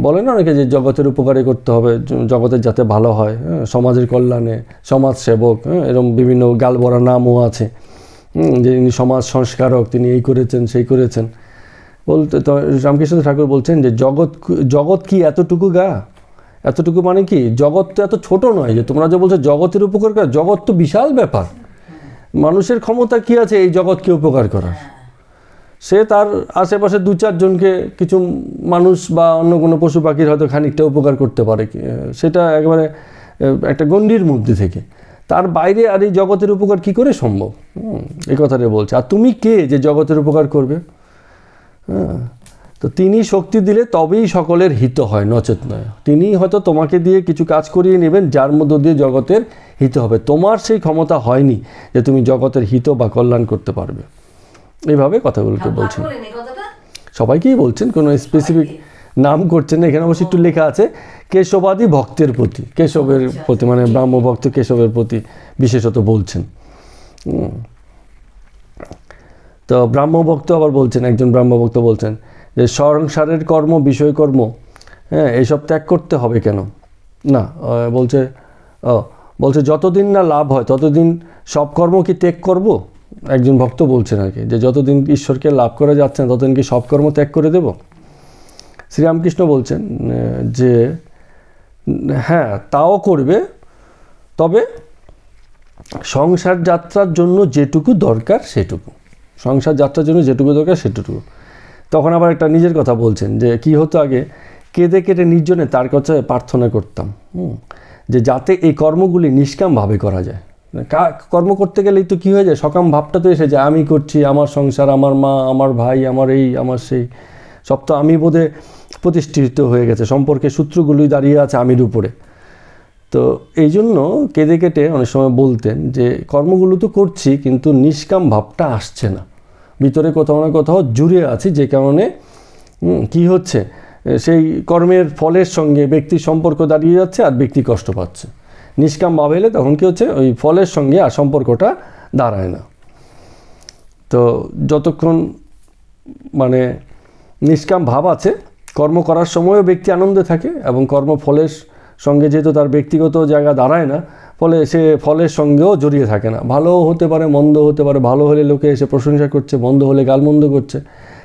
বলে না অনেকে যে জগতের উপকারই করতে হবে, জগতের যাতে ভালো হয়, সমাজের কল্যাণে, সমাজ সেবক, এরকম বিভিন্ন গালবরা নামও আছে, যে ইনি সমাজ সংস্কারক, তিনি এই করেছেন সেই করেছেন বলতে। তো রামকৃষ্ণ ঠাকুর বলছেন যে জগৎ কি এতটুকু গা? এতটুকু মানে কি, জগৎ তো এত ছোট নয় যে তোমরা যে বলছো জগতের উপকার করা, জগৎ তো বিশাল ব্যাপার। মানুষের ক্ষমতা কি আছে এই জগৎকে উপকার করার? সে তার আশেপাশে 2-4 জনকে, কিছু মানুষ বা অন্য কোনো পশু পাখির হয়তো খানিকটা উপকার করতে পারে, সেটা একেবারে একটা গণ্ডির মধ্যে থেকে। তার বাইরে আর এই জগতের উপকার কি করে সম্ভব? এই কথাটা বলছে। আর তুমি কে যে জগতের উপকার করবে? তো তিনি শক্তি দিলে তবেই সকলের হিত হয়, নচেত নয়। তিনি হয়তো তোমাকে দিয়ে কিছু কাজ করিয়ে নেবেন যার মধ্য দিয়ে জগতের হিত হবে, তোমার সেই ক্ষমতা হয়নি যে তুমি জগতের হিত বা কল্যাণ করতে পারবে। এইভাবে কথাগুলোকে বলছেন, সবাইকেই বলছেন, কোনো স্পেসিফিক নাম করছেন না। এখানে অবশ্যই একটু লেখা আছে কেশবাদী ভক্তের প্রতি, কেশবের প্রতি মানে ব্রাহ্মভক্ত কেশবের প্রতি বিশেষত বলছেন। তো ব্রাহ্মভক্ত আবার বলছেন, একজন ব্রাহ্মভক্ত বলছেন যে সংসারের কর্ম, বিষয়কর্ম, এইসব ত্যাগ করতে হবে কেন? না, বলছে যতদিন না লাভ হয় ততদিন সব কর্ম কি ত্যাগ করব? একজন ভক্ত বলছেন আর কি, যে যতদিন ঈশ্বরকে লাভ করা যাচ্ছে না ততদিন কি সব কর্ম ত্যাগ করে দেব? শ্রীরামকৃষ্ণ বলছেন যে হ্যাঁ, তাও করবে, তবে সংসার যাত্রার জন্য যেটুকু দরকার সেটুকু, সংসার যাত্রার জন্য যেটুকু দরকার সেটুকু। তখন আবার একটা নিজের কথা বলছেন যে কি হতো, আগে কেঁদে কেটে নির্জনে তার কাছে প্রার্থনা করতাম, যে যাতে এই কর্মগুলি নিষ্কামভাবে করা যায়। কর্ম করতে গেলেই তো কী হয়ে যায়, সকাম ভাবটা তো এসে যায়, আমি করছি, আমার সংসার, আমার মা, আমার ভাই, আমার এই, আমার সেই, সব তো আমি বোধে প্রতিষ্ঠিত হয়ে গেছে, সম্পর্কের সূত্রগুলোই দাঁড়িয়ে আছে আমির উপরে। তো এই জন্য কেঁদে কেটে অনেক সময় বলতেন যে কর্মগুলো তো করছি কিন্তু নিষ্কাম ভাবটা আসছে না, ভিতরে কোথাও না কোথাও জুড়ে আছি, যে কারণে কি হচ্ছে সেই কর্মের ফলের সঙ্গে ব্যক্তির সম্পর্ক দাঁড়িয়ে যাচ্ছে আর ব্যক্তি কষ্ট পাচ্ছে। নিষ্কাম ভাব এলে তখন কী হচ্ছে, ওই ফলের সঙ্গে আর সম্পর্কটা দাঁড়ায় না। তো যতক্ষণ মানে নিষ্কাম ভাব আছে, কর্ম করার সময়ও ব্যক্তি আনন্দে থাকে এবং কর্মফলের সঙ্গে যেহেতু তার ব্যক্তিগত জায়গা দাঁড়ায় না, ফলে সে ফলের সঙ্গেও জড়িয়ে থাকে না। ভালোও হতে পারে, মন্দ হতে পারে, ভালো হলে লোকে এসে প্রশংসা করছে, মন্দ হলে গালমন্দ করছে,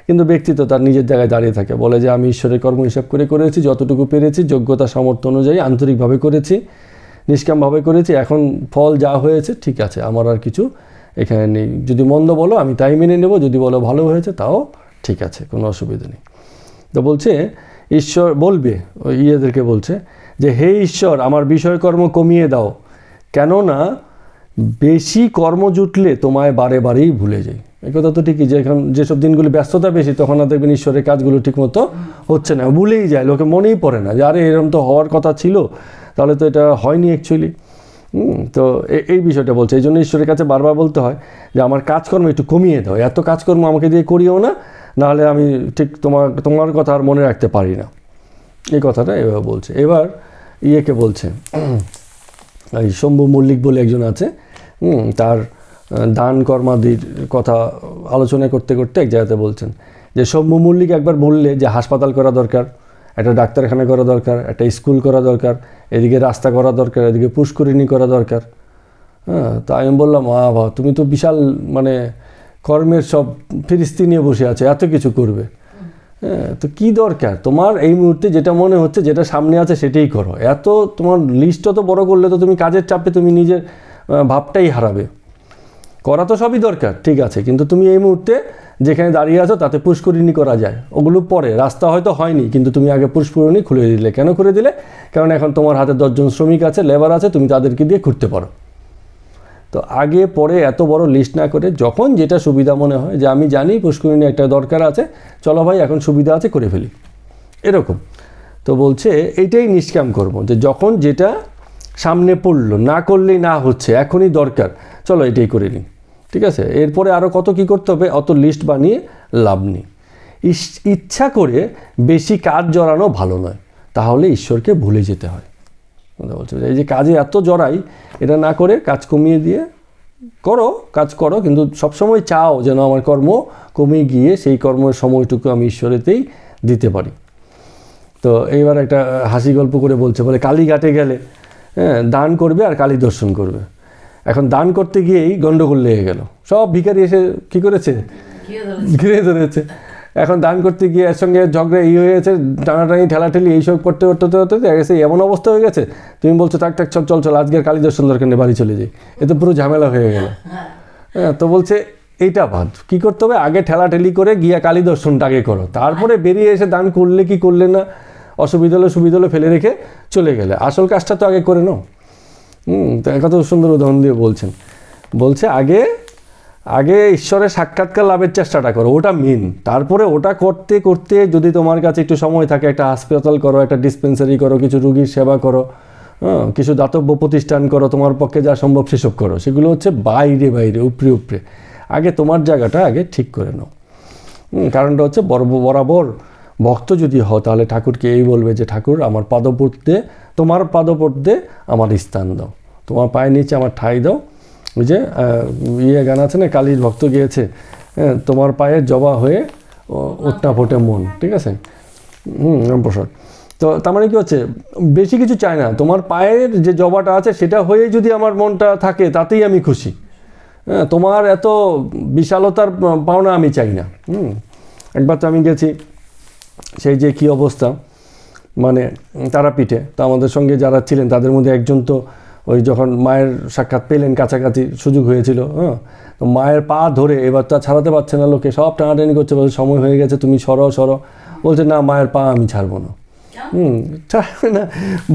কিন্তু ব্যক্তি তো তার নিজের জায়গায় দাঁড়িয়ে থাকে, বলে যে আমি ঈশ্বরের কর্ম হিসাব করে করেছি, যতটুকু পেরেছি যোগ্যতা সামর্থ্য অনুযায়ী আন্তরিকভাবে করেছি, নিষ্কামভাবে করেছি, এখন ফল যা হয়েছে ঠিক আছে, আমার আর কিছু এখানে নেই। যদি মন্দ বলো আমি তাই মেনে নেব, যদি বলো ভালো হয়েছে তাও ঠিক আছে, কোনো অসুবিধা নেই। তো বলছে ঈশ্বর বলবে ইয়েদেরকে, বলছে যে হে ঈশ্বর আমার বিষয়কর্ম কমিয়ে দাও, কেননা বেশি কর্ম জুটলে তোমায় বারে বারেই ভুলে যাই। এই কথা তো ঠিকই, যে এখন যেসব দিনগুলি ব্যস্ততা বেশি তখন আর দেখবেন ঈশ্বরের কাজগুলো ঠিকমতো হচ্ছে না, ভুলেই যায়, লোকে মনেই পড়ে না যে আরে এরকম তো হওয়ার কথা ছিল, তাহলে তো এটা হয়নি অ্যাকচুয়ালি। তো এই বিষয়টা বলছে, এই জন্য ঈশ্বরের কাছে বারবার বলতে হয় যে আমার কাজকর্ম একটু কমিয়ে দাও, এত কাজকর্ম আমাকে দিয়ে করিও না, নাহলে আমি ঠিক তোমার কথা আর মনে রাখতে পারি না। এই কথাটা এভাবে বলছে। এবার ইয়েকে বলছে, এই শম্ভু মল্লিক বলে একজন আছে, তার দান কর্মাদির কথা আলোচনা করতে করতে এক জায়গাতে বলছেন যে শম্ভু মল্লিক একবার বললে যে হাসপাতাল করা দরকার, একটা ডাক্তারখানা করা দরকার, একটা স্কুল করা দরকার, এদিকে রাস্তা করা দরকার, এদিকে পুষ্করিণী করা দরকার। হ্যাঁ, তা আমি বললাম বাবা তুমি তো বিশাল মানে কর্মের সব ফিরিস্তি নিয়ে বসে আছো, এত কিছু করবে। হ্যাঁ, তো কী দরকার তোমার এই মুহূর্তে, যেটা মনে হচ্ছে যেটা সামনে আছে সেটাই করো, এত তোমার লিস্ট তো বড় করলে তো তুমি কাজের চাপে তুমি নিজের ভাবটাই হারাবে। করা তো সবই দরকার ঠিক আছে, কিন্তু তুমি এই মুহূর্তে যেখানে দাঁড়িয়ে আছো তাতে পুষ্করিণী করা যায়, ওগুলো পরে, রাস্তা হয়তো হয়নি কিন্তু তুমি আগে পুষ্করিণী খুলে দিলে। কেন করে দিলে? কারণ এখন তোমার হাতে 10 জন শ্রমিক আছে, লেবার আছে, তুমি তাদেরকে দিয়ে ঘুরতে পারো। তো আগে পরে এত বড় লিস্ট না করে যখন যেটা সুবিধা মনে হয়, যে আমি জানি পুষ্করিণী একটা দরকার আছে, চলো ভাই এখন সুবিধা আছে করে ফেলি, এরকম। তো বলছে এইটাই নিষ্কাম কর্ম, যে যখন যেটা সামনে পড়লো, না করলেই না হচ্ছে, এখনই দরকার, চলো এটাই করে নিই, ঠিক আছে, এরপরে আরও কত কী করতে হবে অত লিস্ট বানিয়ে লাভ নেই। ইচ্ছা করে বেশি কাজ জড়ানো ভালো নয়, তাহলে ঈশ্বরকে ভুলে যেতে হয়। বলছে এই যে কাজে এত জড়াই, এটা না করে কাজ কমিয়ে দিয়ে কাজ করো, কিন্তু সবসময় চাও যেন আমার কর্ম কমে গিয়ে সেই কর্মের সময়টুকু আমি ঈশ্বরেতেই দিতে পারি। তো এইবার একটা হাসি গল্প করে বলছে, বলে কালীঘাটে গেলে হ্যাঁ দান করবে আর কালী দর্শন করবে। এখন দান করতে গিয়েই গন্ডগোল লেগে গেল, সব ভিখারি এসে কী করেছে, ঘিরে ধরেছে। এখন দান করতে গিয়ে এর সঙ্গে ঝগড়া হয়েছে, টানাটানি ঠেলাঠেলি এইসব করতে গেছে, এমন অবস্থা হয়ে গেছে, তুমি বলছো থাক চল আজকের কালী দর্শন দরকার নেই, বাড়ি চলে যাই, এ তো পুরো ঝামেলা হয়ে গেল। হ্যাঁ, তো বলছে এইটা বাদ, কী করতে হবে, আগে ঠেলাঠেলি করে গিয়া কালী দর্শনটা আগে করো, তারপরে বেরিয়ে এসে দান করলে কি করলে না, অসুবিধা হলো ফেলে রেখে চলে গেলে, আসল কাজটা তো আগে করে নাও। তো কত সুন্দর উদাহরণ দিয়ে বলছেন, বলছে আগে ঈশ্বরের সাক্ষাৎকার লাভের চেষ্টাটা করো, ওটা মেন, তারপরে ওটা করতে করতে যদি তোমার কাছে একটু সময় থাকে, একটা হাসপাতাল করো, একটা ডিসপেন্সারি করো, কিছু রুগীর সেবা করো, কিছু দাতব্য প্রতিষ্ঠান করো, তোমার পক্ষে যা সম্ভব সেসব করো, সেগুলো হচ্ছে বাইরে উপরে। আগে তোমার জায়গাটা আগে ঠিক করে নাও। কারণটা হচ্ছে বরাবর ভক্ত যদি হও তাহলে ঠাকুরকে এই বলবে যে ঠাকুর আমার তোমার পাদপদ্মে আমার স্থান দাও, তোমার পায়ের নিচে আমার ঠাঁই দাও। ওই যে গান আছে না, কালীর ভক্ত গিয়েছে, তোমার পায়ে জবা হয়ে ওঠনা ফোটে মন, ঠিক আছে, রামপ্রসাদ। তো তার মানে কী হচ্ছে, বেশি কিছু চাই না, তোমার পায়ের যে জবাটা আছে সেটা হয়ে যদি আমার মনটা থাকে তাতেই আমি খুশি। তোমার এত বিশালতার পাওনা আমি চাই না। একবার তো আমি গেছি, সেই যে কী অবস্থা, মানে তারাপীঠে, তো আমাদের সঙ্গে যারা ছিলেন তাদের মধ্যে একজন তো ওই যখন মায়ের সাক্ষাৎ পেলেন, কাছাকাছি সুযোগ হয়েছিল, তো মায়ের পা ধরে, এবার তা ছাড়াতে পারছে না, লোকে সব টানাটানি করছে, বলছে সময় হয়ে গেছে তুমি সরো, বলছে না মায়ের পা আমি ছাড়বো না। ছাড়বে না,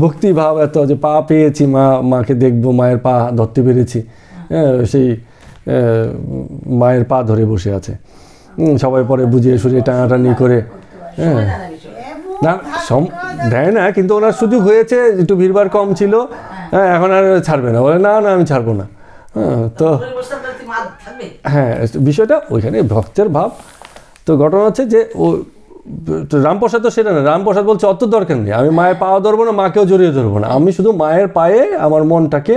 ভক্তিভাব এত, যে পা পেয়েছি, মাকে দেখবো, মায়ের পা ধরতে পেরেছি, সেই মায়ের পা ধরে বসে আছে। সবাই পরে বুঝিয়ে সুঝিয়ে টানাটানি করে, না দেয় না, কিন্তু ওনার সুযোগ হয়েছে, একটু ভিড়ভাড় কম ছিল, হ্যাঁ এখন আর ছাড়বে না, বলে না না আমি ছাড়বো না। হ্যাঁ তো হ্যাঁ বিষয়টা ওইখানে ভক্তের ভাব। তো ঘটনা হচ্ছে যে ও রামপ্রসাদ তো সেটা না, রামপ্রসাদ বলছে অত দরকার নেই, আমি মায়ের পাওয়া ধরবো না, মাকেও জড়িয়ে ধরবো না, আমি শুধু মায়ের পায়ে আমার মনটাকে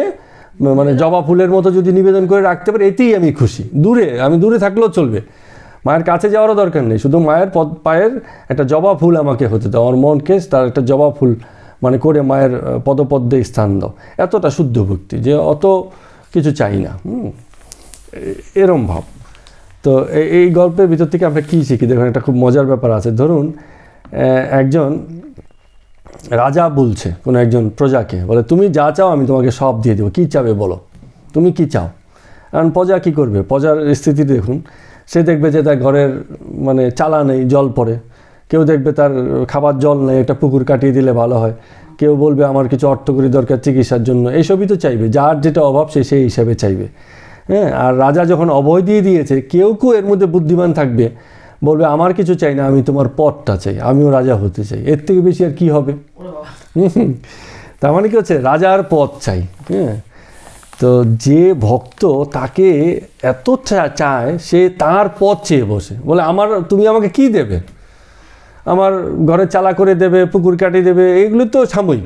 মানে জবা ফুলের মতো যদি নিবেদন করে রাখতে পারি এতেই আমি খুশি। আমি দূরে থাকলেও চলবে, মায়ের কাছে যাওয়ারও দরকার নেই, শুধু মায়ের পায়ের একটা জবা ফুল আমাকে হতে দাও, আমার মনকে তার একটা জবা ফুল মানে করে মায়ের পদপদ্মে স্থান দাও। এতটা শুদ্ধ ভক্তি যে অত কিছু চাই না, এরম ভাব। তো এই গল্পের ভিতর থেকে আমরা কী শিখি দেখুন, একটা খুব মজার ব্যাপার আছে। ধরুন একজন রাজা বলছে কোনো একজন প্রজাকে, বলে তুমি যা চাও আমি তোমাকে সব দিয়ে দেবো, কী চাবে বলো, তুমি কি চাও। কারণ প্রজা কী করবে, প্রজার স্থিতি দেখুন, সে দেখবে যে তার ঘরের মানে চালা নেই, জল পড়ে, কেউ দেখবে তার খাবার জল নেই, একটা পুকুর কাটিয়ে দিলে ভালো হয়, কেউ বলবে আমার কিছু অর্থকরী দরকার চিকিৎসার জন্য, এইসবই তো চাইবে, যার যেটা অভাব সে সেই হিসাবে চাইবে। হ্যাঁ, আর রাজা যখন অভয় দিয়ে দিয়েছে, কেউ এর মধ্যে বুদ্ধিমান থাকবে, বলবে আমার কিছু চাই না, আমি তোমার পদটা চাই, আমিও রাজা হতে চাই, এর থেকে বেশি আর কি হবে। তার মানে কি হচ্ছে, রাজার পদ চাই। হ্যাঁ, তো যে ভক্ত তাকে এত চায়, সে তার পদ চেয়ে বসে, বলে তুমি আমাকে কি দেবে, আমার ঘরে চালা করে দেবে, পুকুর কাটিয়ে দেবে, এগুলো তো সাময়িক,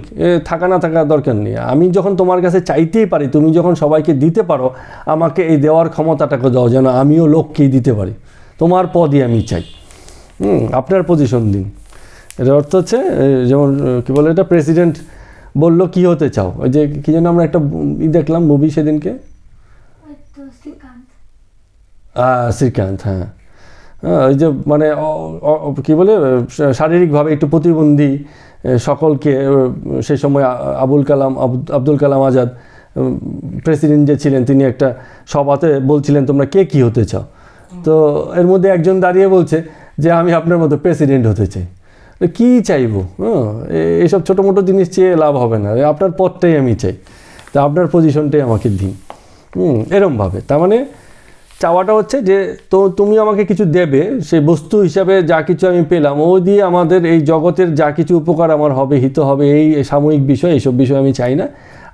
থাকা না থাকা দরকার নেই, আমি যখন তোমার কাছে চাইতেই পারি, তুমি যখন সবাইকে দিতে পারো, আমাকে এই দেওয়ার ক্ষমতাটাকে দাও, যেন আমিও লোককেই দিতে পারি, তোমার পদই আমি চাই। আপনার পজিশন দিন। এর অর্থ হচ্ছে যেমন কী বলে এটা, প্রেসিডেন্ট বললো কি হতে চাও, ওই যে কী যেন আমরা একটা দেখলাম মুভি সেদিনকে, শ্রীকান্ত, হ্যাঁ ওই যে মানে কী বলে শারীরিকভাবে একটু প্রতিবন্ধী সকলকে, সেই সময় আব্দুল কালাম আজাদ প্রেসিডেন্ট যে ছিলেন, তিনি একটা সভাতে বলছিলেন তোমরা কে কী হতে চাও, তো এর মধ্যে একজন দাঁড়িয়ে বলছে যে আমি আপনার মতো প্রেসিডেন্ট হতে চাই। কী চাইবো, এইসব ছোটো মোটো জিনিস চেয়ে লাভ হবে না, আপনার পদটাই আমি চাই, তা আপনার পজিশনটাই আমাকে দিন। এরমভাবে তার মানে চাওয়াটা হচ্ছে যে তুমি আমাকে কিছু দেবে, সেই বস্তু হিসাবে যা কিছু আমি পেলাম, ও দিয়ে আমাদের এই জগতের যা কিছু উপকার আমার হবে, হিত হবে, এই সাময়িক বিষয়, এইসব বিষয় আমি চাই না,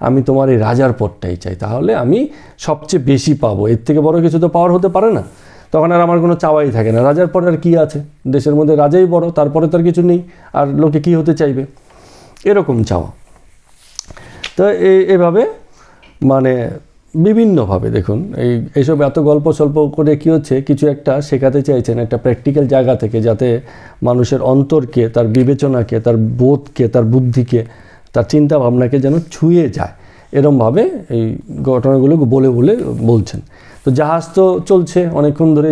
আমি তোমার এই রাজার পদটাই চাই, তাহলে আমি সবচেয়ে বেশি পাবো, এর থেকে বড় কিছু তো পাওয়ার হতে পারে না, তখন আর আমার কোনো চাওয়াই থাকে না, রাজার পরে আর কী আছে, দেশের মধ্যে রাজাই বড়, তারপরে তার কিছু নেই, আর লোকে কী হতে চাইবে, এরকম চাওয়া। তো এভাবে মানে বিভিন্নভাবে দেখুন এইসব এত গল্প স্বল্প করে কী হচ্ছে, কিছু একটা শেখাতে চাইছেন একটা প্র্যাকটিক্যাল জায়গা থেকে, যাতে মানুষের অন্তরকে, তার বিবেচনাকে, তার বোধকে, তার বুদ্ধিকে, তার চিন্তা ভাবনাকে যেন ছুঁয়ে যায়, এরমভাবে এই ঘটনাগুলো বলে বলছেন। তো জাহাজ তো চলছে অনেকক্ষণ ধরে,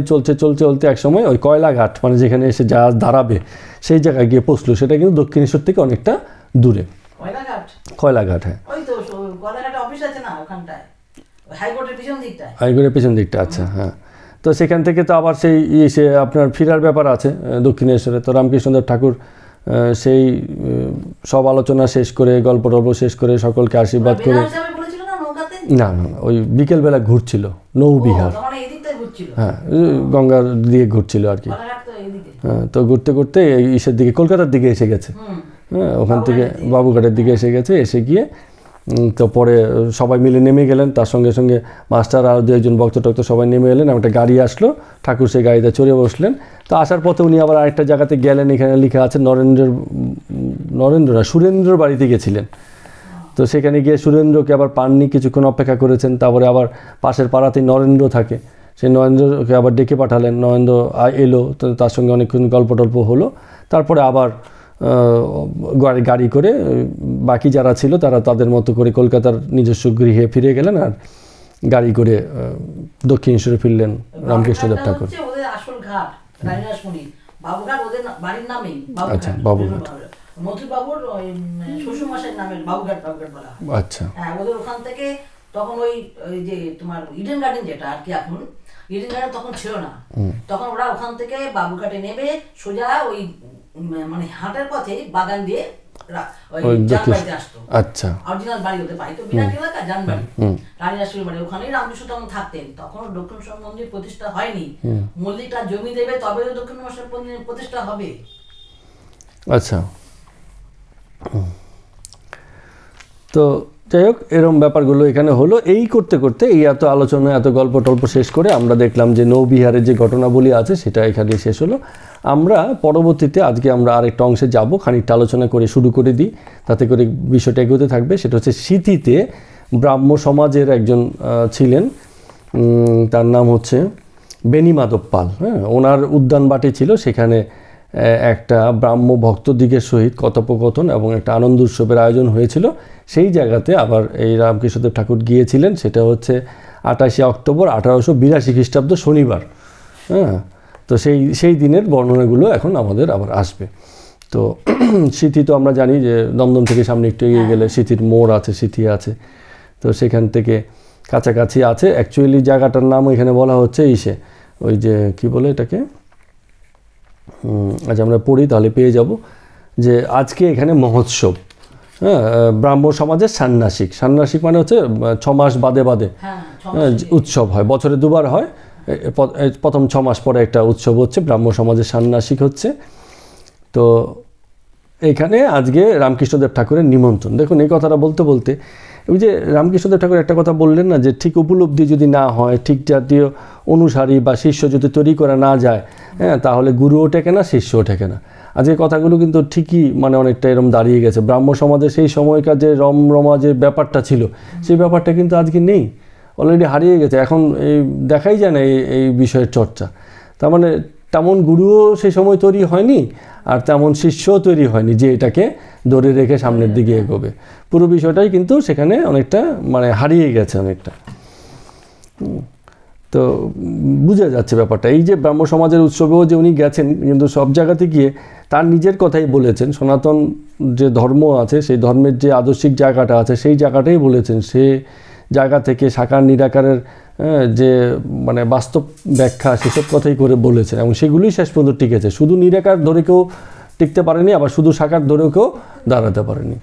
চলতে একসময় ওই কয়লাঘাট মানে যেখানে এসে জাহাজ দাঁড়াবে সেই জায়গায় গিয়ে পৌঁছলো, সেটা কিন্তু দক্ষিণেশ্বর থেকে অনেকটা দূরে। কয়লাঘাট, হ্যাঁ হাইকোর্টের পিছন দিকটা, আচ্ছা হ্যাঁ। তো সেখান থেকে তো আবার সেই সে আপনার ফেরার ব্যাপার আছে দক্ষিণেশ্বরে। তো রামকৃষ্ণদেব ঠাকুর সেই সব আলোচনা শেষ করে, গল্প টল্প শেষ করে, সকলকে আশীর্বাদ করে, না ওই বিকেলবেলা ঘুরছিল নৌবিহার, হ্যাঁ গঙ্গার দিয়ে ঘুরছিল আর কি। হ্যাঁ, তো ঘুরতে ঘুরতে ইসের দিকে, কলকাতার দিকে এসে গেছে, হ্যাঁ ওখান থেকে বাবুঘাটের দিকে এসে গেছে। এসে গিয়ে তো পরে সবাই মিলে নেমে গেলেন, তার সঙ্গে সঙ্গে মাস্টার আর দু একজন ভক্ত টক্ত সবাই নেমে এলেন, একটা গাড়ি আসলো, ঠাকুর সেই গাড়িতে চড়ে বসলেন। তো আসার পথে উনি আবার আরেকটা জায়গাতে গেলেন, এখানে লেখা আছে সুরেন্দ্রর বাড়িতে গেছিলেন। তো সেখানে গিয়ে সুরেন্দ্রকে আবার পাননি, কিছুক্ষণ অপেক্ষা করেছেন, তারপরে আবার পাশের পাড়াতেই নরেন্দ্র থাকে, সেই নরেন্দ্রকে আবার ডেকে পাঠালেন, নরেন্দ্র এলো, তো তার সঙ্গে অনেকক্ষণ গল্প টল্প হলো। তারপরে আবার গাড়ি করে বাকি যারা ছিল তারা তাদের মতো করে কলকাতার নিজস্ব গৃহে ফিরে গেলেন, আর গাড়ি করে দক্ষিণেশ্বরে ফিরলেন রামকৃষ্ণদেব ঠাকুর। আচ্ছা, বাবুঘাট, মধুবাবুর শ্বশুরমশাইয়ের নামে বাবুঘাট বলা হয়। আচ্ছা, হ্যাঁ ওদের ওখান থেকে তখন ওই যে তোমার ইডেন গার্ডেন যেটা আর কি, এখন ইডেন গার্ডেন তখন ছিল না, তখন ওরা ওখান থেকে বাবুঘাটে নেমে সোজা ওই মানে হাটের পথে বাগান দিয়ে ওই জানবাড়িতে আসতো। আচ্ছা, অরিজিনাল বাড়ি হতে পারে, তো বিরাট এলাকা জানবাড়ি, রানীরাসুরের বাড়ি, ওখানেই রামকৃষ্ণ তখন থাকতেন। তখন দক্ষিণেশ্বর মন্দির প্রতিষ্ঠা হয়নি, মল্লিকটা জমি দেবে তবে দক্ষিণেশ্বর প্রতিষ্ঠা হবে। আচ্ছা, তো যাই হোক এরকম ব্যাপারগুলো এখানে হলো। এই করতে করতে এই এত আলোচনা এত গল্প টল্প শেষ করে আমরা দেখলাম যে নৌবিহারের যে ঘটনাবলী আছে সেটা এখানে শেষ হলো। আমরা পরবর্তীতে আজকে আমরা আরেকটা অংশে যাব, খানিকটা আলোচনা করে শুরু করে দিই, তাতে করে বিষয়টা এগোতে থাকবে। সেটা হচ্ছে সিথিতে ব্রাহ্ম সমাজের একজন ছিলেন, তার নাম হচ্ছে বেণীমাধব পাল। হ্যাঁ, ওনার উদ্যানবাটি ছিল, সেখানে একটা ব্রাহ্ম ভক্তদিগের সহিত কথোপকথন এবং একটা আনন্দ উৎসবের আয়োজন হয়েছিল। সেই জায়গাতে আবার এই রামকৃষ্ণদেব ঠাকুর গিয়েছিলেন। সেটা হচ্ছে 28শে অক্টোবর 1882 খ্রিস্টাব্দ শনিবার। হ্যাঁ, তো সেই দিনের বর্ণনাগুলো এখন আমাদের আবার আসবে। তো সিথি তো আমরা জানি যে দমদম থেকে সামনে একটু এগিয়ে গেলে সিথির মোড় আছে, সিথি আছে। তো সেখান থেকে কাছাকাছি আছে। অ্যাকচুয়ালি জায়গাটার নাম এখানে বলা হচ্ছে ওই যে কি বলে এটাকে, আজ আমরা পড়ি তাহলে পেয়ে যাব যে আজকে এখানে মহোৎসব। হ্যাঁ, ব্রাহ্ম সমাজের ষান্মাসিক মানে হচ্ছে 6 মাস বাদে উৎসব হয়, বছরে 2 বার হয়। প্রথম 6 মাস পরে একটা উৎসব হচ্ছে, ব্রাহ্ম সমাজের ষান্মাসিক হচ্ছে। তো এইখানে আজকে রামকৃষ্ণদেব ঠাকুরের নিমন্ত্রণ। দেখুন এই কথাটা বলতে বলতে ওই যে রামকৃষ্ণদেব ঠাকুর একটা কথা বললেন না, যে ঠিক উপলব্ধি যদি না হয়, ঠিক জাতীয় অনুসারী বা শিষ্য যদি তৈরি করা না যায়, হ্যাঁ, তাহলে গুরুও টেকে না, শিষ্যও টেকে না। আজকে কথাগুলো কিন্তু ঠিকই মানে অনেকটা এরম দাঁড়িয়ে গেছে। ব্রাহ্ম সমাজে সেই সময়কার যে রমরমা যে ব্যাপারটা ছিল, সেই ব্যাপারটা কিন্তু আজকে নেই, অলরেডি হারিয়ে গেছে। এখন এই দেখাই যায় না এই বিষয়ের চর্চা। তার মানে তেমন গুরুও সেই সময় তৈরি হয়নি, আর তেমন শিষ্যও তৈরি হয়নি যে এটাকে ধরে রেখে সামনের দিকে এগোবে। পুরো বিষয়টাই কিন্তু সেখানে অনেকটা মানে হারিয়ে গেছে অনেকটা। তো বুঝা যাচ্ছে ব্যাপারটা। এই যে ব্রাহ্ম সমাজের উৎসবেও যে উনি গেছেন, কিন্তু সব জায়গাতে গিয়ে তার নিজের কথাই বলেছেন। সনাতন যে ধর্ম আছে, সেই ধর্মের যে আদর্শিক জায়গাটা আছে, সেই জায়গাটাই বলেছেন। সে জায়গা থেকে সাকার নিরাকারের যে মানে বাস্তব ব্যাখ্যা, সেসব কথাই করে বলেছেন, এবং সেগুলোই শেষ পর্যন্ত টিকেছে। শুধু নিরাকার ধরে কেউ টিকতে পারেনি, আবার শুধু সাকার ধরেও কেউ দাঁড়াতে পারেনি।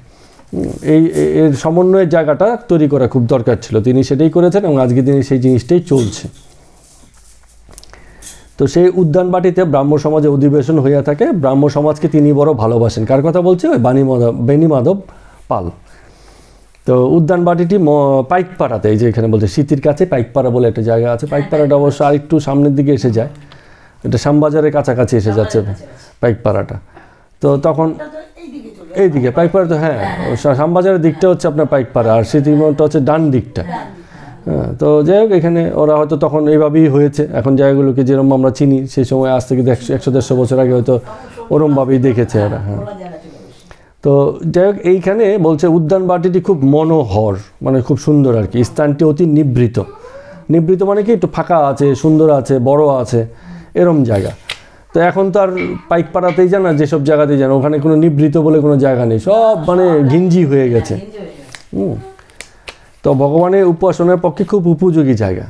এর সমন্বয়ের জায়গাটা তৈরি করা খুব দরকার ছিল, তিনি সেটাই করেছেন, এবং আজকের দিনে সেই জিনিসটাই চলছে। তো সেই উদ্যানবাটিতে ব্রাহ্ম সমাজে অধিবেশন হইয়া থাকে। ব্রাহ্ম সমাজকে তিনি বড় ভালোবাসেন। কার কথা বলছে? ওই বেণীমাধব পাল। তো উদ্যানবাটিটি পাইকপাড়াতে, এই যে এখানে বলছে সিথির কাছে পাইকপাড়া বলে একটা জায়গা আছে। পাইকপাড়াটা অবশ্য আরেকটু সামনের দিকে এসে যায়, এটা শ্যামবাজারের কাছাকাছি এসে যাচ্ছে পাইকপাড়াটা। তো তখন এইদিকে পাইকপাড়া, তো হ্যাঁ, শ্যামবাজারের দিকটা হচ্ছে আপনার পাইকপাড়া, আর সিথিমোড়টা হচ্ছে ডান দিকটা। হ্যাঁ, তো যাই হোক এখানে ওরা হয়তো তখন এইভাবেই হয়েছে। এখন জায়গাগুলোকে যেরকম আমরা চিনি, সেই সময় আজ থেকে 100-150 বছর আগে হয়তো ওরমভাবেই দেখেছে এরা। হ্যাঁ, তো যাই হোক এইখানে বলছে উদ্যানবাটিটি খুব মনোহর, মানে খুব সুন্দর আর কি। স্থানটি অতি নিভৃত মানে কি একটু ফাঁকা আছে, সুন্দর আছে, বড় আছে, এরম জায়গা। তো এখন তো আর পাইকপাড়াতেই যান, আর যেসব জায়গাতেই যান, ওখানে কোনো নিভৃত বলে কোনো জায়গা নেই, সব মানে ঘিঞ্জি হয়ে গেছে। তো ভগবানের উপাসনার পক্ষে খুব উপযোগী জায়গা।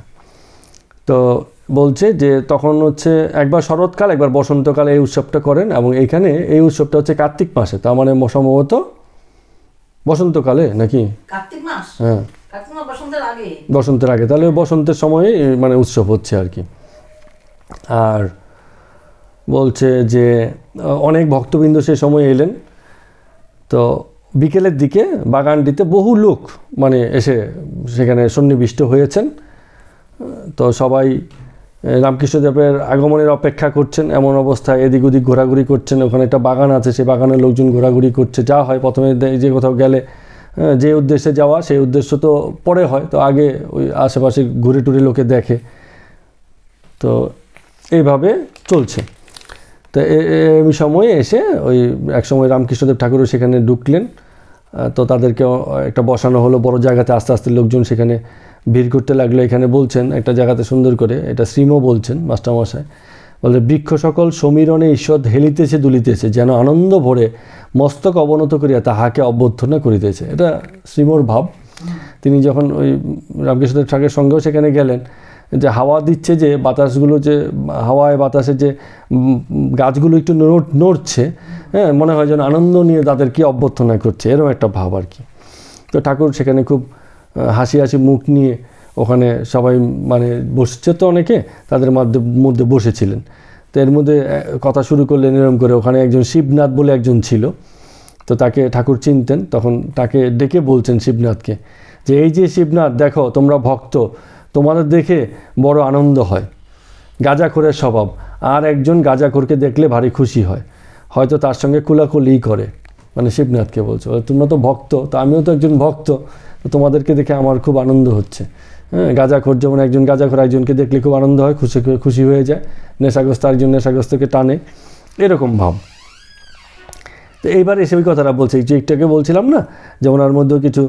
তো বলছে যে তখন হচ্ছে একবার শরৎকাল, একবার বসন্তকালে এই উৎসবটা করেন, এবং এইখানে এই উৎসবটা হচ্ছে কার্তিক মাসে, তার মানে সম্ভবত বসন্তকালে নাকি? কার্তিক মাস, হ্যাঁ, কার্তিক মাস বসন্তের আগে, তাহলে বসন্তের সময়ে মানে উৎসব হচ্ছে আর কি। আর বলছে যে অনেক ভক্তবৃন্দ সে সময় এলেন। তো বিকেলের দিকে বাগানটিতে বহু লোক মানে এসে সেখানে সন্নিবিষ্ট হয়েছেন। তো সবাই রামকৃষ্ণদেবের আগমনের অপেক্ষা করছেন। এমন অবস্থায় এদিক ওদিক ঘোরাঘুরি করছেন। ওখানে একটা বাগান আছে, সেই বাগানের লোকজন ঘোরাঘুরি করছে। যা হয় প্রথমে যে কোথাও গেলে যে উদ্দেশ্যে যাওয়া, সেই উদ্দেশ্য তো পরে হয়, তো আগে ওই আশেপাশে ঘুরে টুরে লোকে দেখে। তো এইভাবে চলছে। তো এই সময়ে এসে ওই এক সময় রামকৃষ্ণদেব ঠাকুরও সেখানে ঢুকলেন। তো তাদেরকে একটা বসানো হলো বড় জায়গাতে। আস্তে আস্তে লোকজন সেখানে ভিড় করতে লাগলো। এখানে বলছেন একটা জায়গাতে সুন্দর করে, এটা শ্রীমও বলছেন মাস্টারমশাই, বলে বৃক্ষ সকল সমীরণে ঈশ্বর হেলিতেছে দুলিতেছে, যেন আনন্দ ভরে মস্তক অবনত করিয়া তাহাকে অভ্যর্থনা করিতেছে। এটা শ্রীমোর ভাব। তিনি যখন ওই রামকৃষ্ণদেব ঠাকুরের সঙ্গেও সেখানে গেলেন, যে হাওয়া দিচ্ছে, যে বাতাসগুলো, যে হাওয়ায় বাতাসে যে গাছগুলো একটু নড়ছে, হ্যাঁ, মনে হয় যেন আনন্দ নিয়ে তাদেরকে অভ্যর্থনা করছে, এরকম একটা ভাব আর কি। তো ঠাকুর সেখানে খুব হাসি হাসি মুখ নিয়ে ওখানে সবাই মানে বসছে, তো অনেকে তাদের মধ্যে বসেছিলেন। তো এর মধ্যে কথা শুরু করলেন এরকম করে। ওখানে একজন শিবনাথ বলে একজন ছিল, তো তাকে ঠাকুর চিনতেন, তখন তাকে ডেকে বলছেন শিবনাথকে যে এই যে শিবনাথ, দেখো তোমরা ভক্ত, তোমাদের দেখে বড় আনন্দ হয়, গাঁজাখোরের স্বভাব, আর একজন গাঁজাখোরকে দেখলে ভারী খুশি হয়, হয়তো তার সঙ্গে কুলাকুলি করে। মানে শিবনাথকে বলছো, তোমরা তো ভক্ত, তো আমিও তো একজন ভক্ত, তো তোমাদেরকে দেখে আমার খুব আনন্দ হচ্ছে। হ্যাঁ, গাঁজাখোর যেমন একজন গাঁজাখোর একজনকে দেখলে খুব আনন্দ হয়, খুশি হয়ে যায়, নেশাগ্রস্ত একজন নেশাগ্রস্তকে টানে, এরকম ভাব। তো এইবার এসে ওই কথাটা বলছে, যে একটাকে বলছিলাম না যে ওনার মধ্যেও কিছু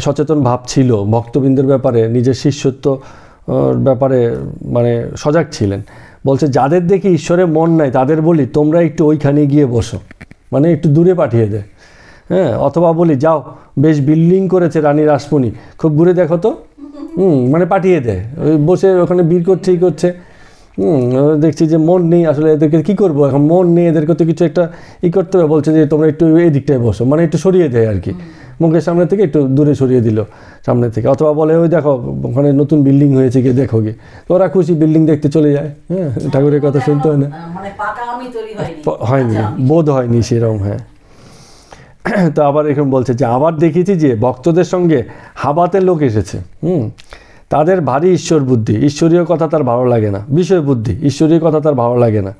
সচেতন ভাব ছিল, ভক্তবৃন্দের ব্যাপারে, নিজের শিষ্যত্ব ব্যাপারে মানে সজাগ ছিলেন। বলছে যাদের দেখি ঈশ্বরে মন নাই তাদের বলি তোমরা একটু ওইখানে গিয়ে বসো, মানে একটু দূরে পাঠিয়ে দেয়। হ্যাঁ, অথবা বলি যাও বেশ বিল্ডিং করেছে রানী রাসমণি, খুব ঘুরে দেখো তো, মানে পাঠিয়ে দেয়। ওই বসে ওখানে বীর করছে, ই করছে, দেখছি যে মন নেই, আসলে এদেরকে কী করবো, এখন মন নেই, এদেরকে তো কিছু একটা ই করতে হবে, বলছে যে তোমরা একটু এই দিকটায় বসো, মানে একটু সরিয়ে দেয় আর কি, মুখের সামনে থেকে একটু দূরে সরিয়ে দিল সামনে থেকে। অথবা বলে ওই দেখো ওখানে নতুন বিল্ডিং হয়েছে, গিয়ে দেখো গিয়ে, তো ওরা খুশি বিল্ডিং দেখতে চলে যায়। হ্যাঁ, ঠাকুরের কথা শুনতে হয় না, হয়নি, বোধ হয়নি সেরকম। হ্যাঁ, তো আবার এরকম বলছে যে আবার দেখেছি যে ভক্তদের সঙ্গে হাবাতের লোক এসেছে, তাদের ভারী ঈশ্বর বুদ্ধি, ঈশ্বরীয় কথা তার ভালো লাগে না, বিষয় বুদ্ধি, ঈশ্বরীয় কথা তার ভালো লাগে না।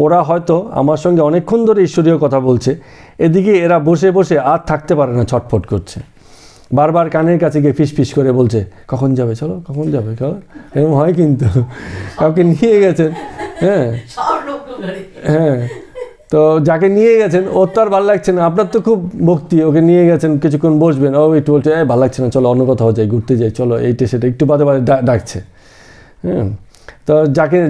ওরা হয়তো আমার সঙ্গে অনেকক্ষণ ধরে ঈশ্বরীয় কথা বলছে, এদিকে এরা বসে বসে আর থাকতে পারে না, ছটফট করছে, বারবার কানের কাছে গিয়ে ফিস করে বলছে কখন যাবে, চলো কখন যাবে, এরকম হয় কিন্তু কাউকে নিয়ে গেছেন। হ্যাঁ হ্যাঁ, তো যাকে নিয়ে গেছেন ওর তো আর ভালো লাগছে না, আপনার তো খুব ভক্তি, ওকে নিয়ে গেছেন কিছুক্ষণ বসবেন, ও একটু বলছে ভালো লাগছে না, চলো অন্য কোথাও যাই, ঘুরতে যাই, চলো এইটা সেটা, একটু বাদে বাদে ডাকছে। হ্যাঁ, তো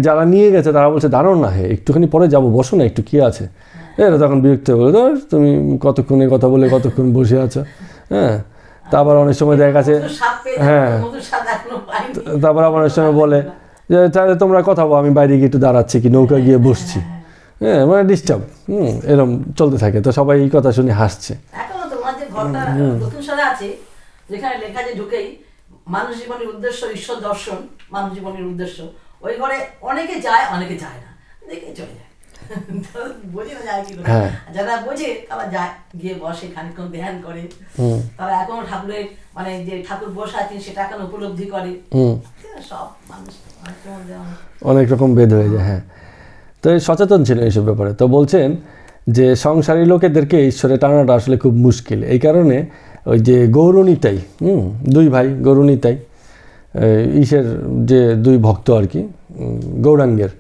যারা নিয়ে গেছে তারা বলছে দাঁড়াও না, হে একটুখানি পরে যাবো, বসো না একটু, কী আছে। এরা তখন বিরক্ত হয়ে বলে ধর তুমি কতক্ষণে কথা বলে কতক্ষণ বসে আছো। হ্যাঁ, তারপর অনেক সময় দেখা গেছে, হ্যাঁ, তারপর আবার অনেক সময় বলে যে তাহলে তোমরা কথা বলো, আমি বাইরে গিয়ে একটু দাঁড়াচ্ছি, কি নৌকা গিয়ে বসছি। হ্যাঁ, মানে ডিস্টার্ব, এরকম চলতে থাকে। তো সবাই এই কথা শুনে হাসছে। এখনো তোমার যে ঘরটা নতুন সালে আছে, যেখানে লেখা যে ঢুকেই মানুষ জীবনের উদ্দেশ্য ঈশ্বর দর্শন, মানুষ জীবনের উদ্দেশ্য, ওই ঘরে অনেকে যায় অনেকে যায় না, দেখে চলে যায়, বোঝে না যায় কি করে। যারা বোঝে তারা যায়, গিয়ে বসে, খানিকক্ষণ ধ্যান করে, তারা এখনো ঠাকুরের মানে যে ঠাকুর বসে আছেন সেটা এখন উপলব্ধি করে। সব মানুষ অনেক রকম ভেদ হয়ে যায়। হ্যাঁ, তো সচেতন ছিলেন এইসব ব্যাপারে। তো বলছেন যে সংসারী লোকেদেরকে ঈশ্বরে টানাটা আসলে খুব মুশকিল, এই কারণে ওই যে গৌরনীতাই, দুই ভাই গৌরনীতাই, ঈশের যে দুই ভক্ত আর কি, গৌরাঙ্গের,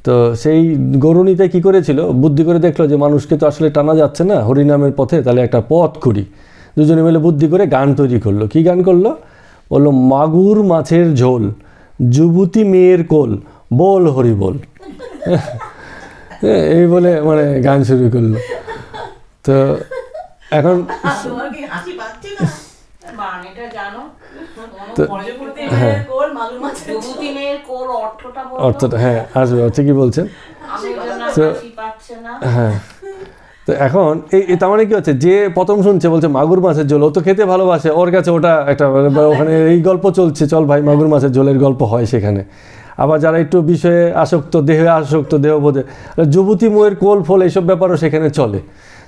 তো সেই গৌরনীতাই কী করেছিল, বুদ্ধি করে দেখলো যে মানুষকে তো আসলে টানা যাচ্ছে না হরিনামের পথে, তাহলে একটা পথ করি। দুজনে মিলে বুদ্ধি করে গান তৈরি করলো। কী গান করলো? বললো মাগুর মাছের ঝোল, যুবতী মেয়ের কোল, বল হরি বল। এই বলে মানে গান শুরু করলো। তো এখন অর্থটা হ্যাঁ আসবে, ঠিকই বলছেন। হ্যাঁ, তো এখন এই তার মানে কি হচ্ছে, যে প্রথম শুনছে বলছে মাগুর মাছের ঝোল, ও তো খেতে ভালোবাসে, ওর কাছে ওটা একটা ওখানে এই গল্প চলছে, চল ভাই মাগুর মাছের ঝোলের গল্প হয় সেখানে। আবার যারা একটু বিষয়ে আসক্ত, দেহে আসক্ত, দেহবোধে, যুবতী মোয়ের কোল ফল, এইসব ব্যাপারও সেখানে চলে,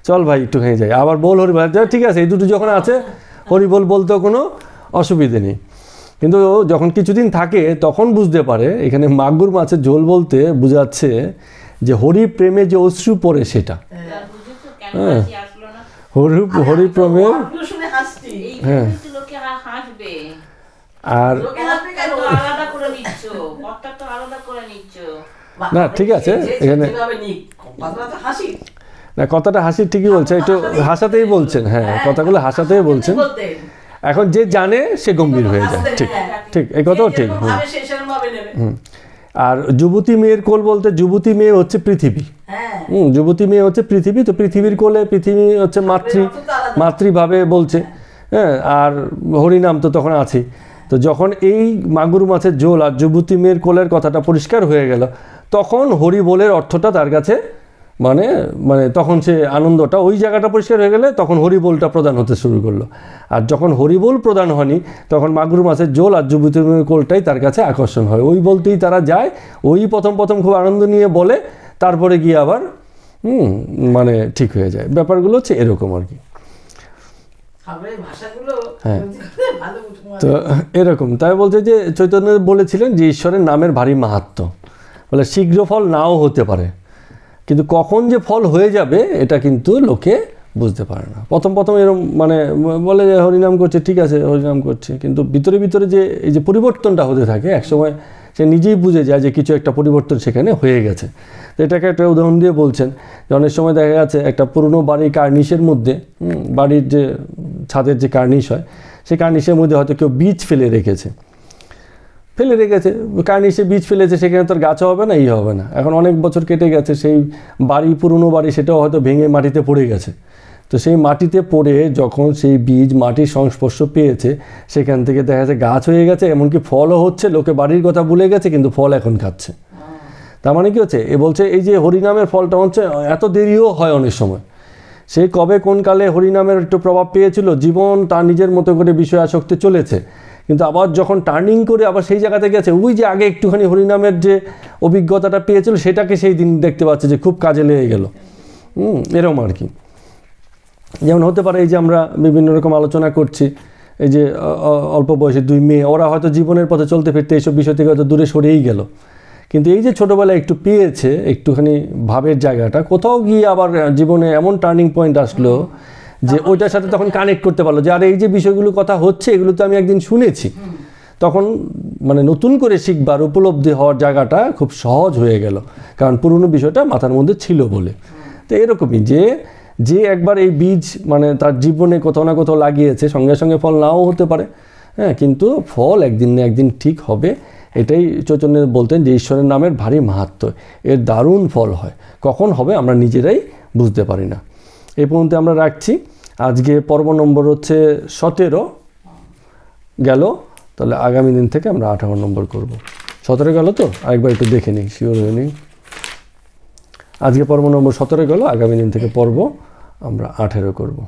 চল ভাই একটুখানি যাই। আবার বল হরি বল, ঠিক আছে, এই দুটো যখন আছে হরি বল বলতেও কোনো অসুবিধে নেই। কিন্তু যখন কিছুদিন থাকে তখন বুঝতে পারে এখানে মাগুর মাছের ঝোল বলতে বোঝাচ্ছে যে হরি প্রেমে যে অশ্রু পড়ে সেটা। হ্যাঁ, হরি প্রেমে, হ্যাঁ, আর না ঠিক আছে, এখানে না কথাটা হাসি ঠিকই বলছে, একটু হাসাতেই বলছেন। হ্যাঁ, কথাগুলো হাসাতেই বলছেন। এখন যে জানে সে গম্ভীর হয়ে যায়, ঠিক ঠিক, এই কথাও ঠিক। আর যুবতী মেয়ের কোল বলতে, যুবতী মেয়ে হচ্ছে পৃথিবী। যুবতী মেয়ে হচ্ছে পৃথিবী, তো পৃথিবীর কোলে, পৃথিবী হচ্ছে মাতৃভাবে বলছে। হ্যাঁ, আর হরিনাম তো তখন আছে। তো যখন এই মাগুর মাছের ঝোল আর যুবতী মেয়ের কোলের কথাটা পরিষ্কার হয়ে গেল, তখন হরি বলের অর্থটা তার কাছে মানে মানে তখন সে আনন্দটা, ওই জায়গাটা পরিষ্কার হয়ে গেলে তখন হরিবোলটা প্রদান হতে শুরু করলো। আর যখন হরিবোল প্রদান হয়নি, তখন মাগুর মাছের ঝোল আর যুবতী মেয়ের কোলটাই তার কাছে আকর্ষণ হয়। ওই বলতেই তারা যায়, ওই প্রথম খুব আনন্দ নিয়ে বলে, তারপরে গিয়ে আবার মানে ঠিক হয়ে যায়। ব্যাপারগুলো হচ্ছে এরকম আর কি। হ্যাঁ, তো এরকম তাই বলছে যে চৈতন্য বলেছিলেন যে ঈশ্বরের নামের ভারী মাহাত্ম্য, বলে শীঘ্র ফল নাও হতে পারে, কিন্তু কখন যে ফল হয়ে যাবে এটা কিন্তু লোকে বুঝতে পারে না। প্রথম এরকম মানে বলে যে হরিনাম করছে, ঠিক আছে হরিনাম করছে, কিন্তু ভিতরে ভিতরে যে এই যে পরিবর্তনটা হতে থাকে একসময় সে নিজেই বুঝে যায় যে কিছু একটা পরিবর্তন সেখানে হয়ে গেছে। তো এটাকে একটা উদাহরণ দিয়ে বলছেন যে অনেক সময় দেখা যাচ্ছে একটা পুরনো বাড়ির কার্নিশের মধ্যে, বাড়ির যে ছাদের যে কার্নিশ হয় সেই কার্নিশের মধ্যে হয়তো কেউ বীজ ফেলে রেখেছে, কার্নিশে বীজ ফেলেছে, সেখানে তোর গাছও হবে না, হবে না। এখন অনেক বছর কেটে গেছে, সেই বাড়ি পুরনো বাড়ি সেটাও হয়তো ভেঙে মাটিতে পড়ে গেছে। তো সেই মাটিতে পড়ে যখন সেই বীজ মাটির সংস্পর্শ পেয়েছে সেখান থেকে দেখা যাচ্ছে গাছ হয়ে গেছে, এমনকি ফলও হচ্ছে, লোকে বাড়ির কথা ভুলে গেছে কিন্তু ফল এখন খাচ্ছে। তার মানে কি হচ্ছে, বলছে এই যে হরিনামের ফলটা হচ্ছে এত দেরিও হয় অনেক সময়। সেই কবে কোন কালে হরিনামের একটু প্রভাব পেয়েছিল, জীবন তার নিজের মতো করে বিষয় আসক্তি চলেছে, কিন্তু আবার যখন টার্নিং করে আবার সেই জায়গাতে গেছে, ওই যে আগে একটুখানি হরিনামের যে অভিজ্ঞতাটা পেয়েছিল সেটাকে সেই দিন দেখতে পাচ্ছে যে খুব কাজে লেগে গেল। এরকম আর কি। যেমন হতে পারে এই যে আমরা বিভিন্ন রকম আলোচনা করছি, এই যে অল্প বয়সী দুই মেয়ে, ওরা হয়তো জীবনের পথে চলতে ফিরতে এইসব বিষয় থেকে হয়তো দূরে সরেই গেল, কিন্তু এই যে ছোটোবেলায় একটু পেয়েছে একটুখানি ভাবের জায়গাটা, কোথাও গিয়ে আবার জীবনে এমন টার্নিং পয়েন্ট আসলো যে ওইটার সাথে তখন কানেক্ট করতে পারলো যে আর এই যে বিষয়গুলো কথা হচ্ছে এগুলো তো আমি একদিন শুনেছি, তখন মানে নতুন করে শিখবার উপলব্ধি হওয়ার জায়গাটা খুব সহজ হয়ে গেল, কারণ পুরনো বিষয়টা মাথার মধ্যে ছিল বলে। তো এরকমই যে একবার এই বীজ মানে তার জীবনে কোথাও না কোথাও লাগিয়েছে, সঙ্গে সঙ্গে ফল নাও হতে পারে, হ্যাঁ, কিন্তু ফল একদিন না একদিন ঠিক হবে। এটাই চৈতন্য বলতেন যে ঈশ্বরের নামের ভারী মাহাত্ম্য, এর দারুণ ফল হয়, কখন হবে আমরা নিজেরাই বুঝতে পারি না। এই পর্যন্ত আমরা রাখছি। আজকে পর্ব নম্বর হচ্ছে 17 গেল, তাহলে আগামী দিন থেকে আমরা 18 নম্বর করব। 17 গেল তো, আরেকবার একটু দেখে নিই, শিওর হয়ে নিই। আজকে পর্ব নম্বর 17 গেল, আগামী দিন থেকে পর্ব আমরা 18 করব।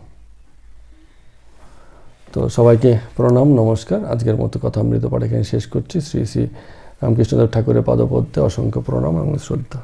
তো সবাইকে প্রণাম, নমস্কার। আজকের মতো কথামৃত পাঠ এখানে শেষ করছি। শ্রী শ্রী রামকৃষ্ণদেব ঠাকুরের পদপদ্মে অসংখ্য প্রণাম এবং শ্রদ্ধা।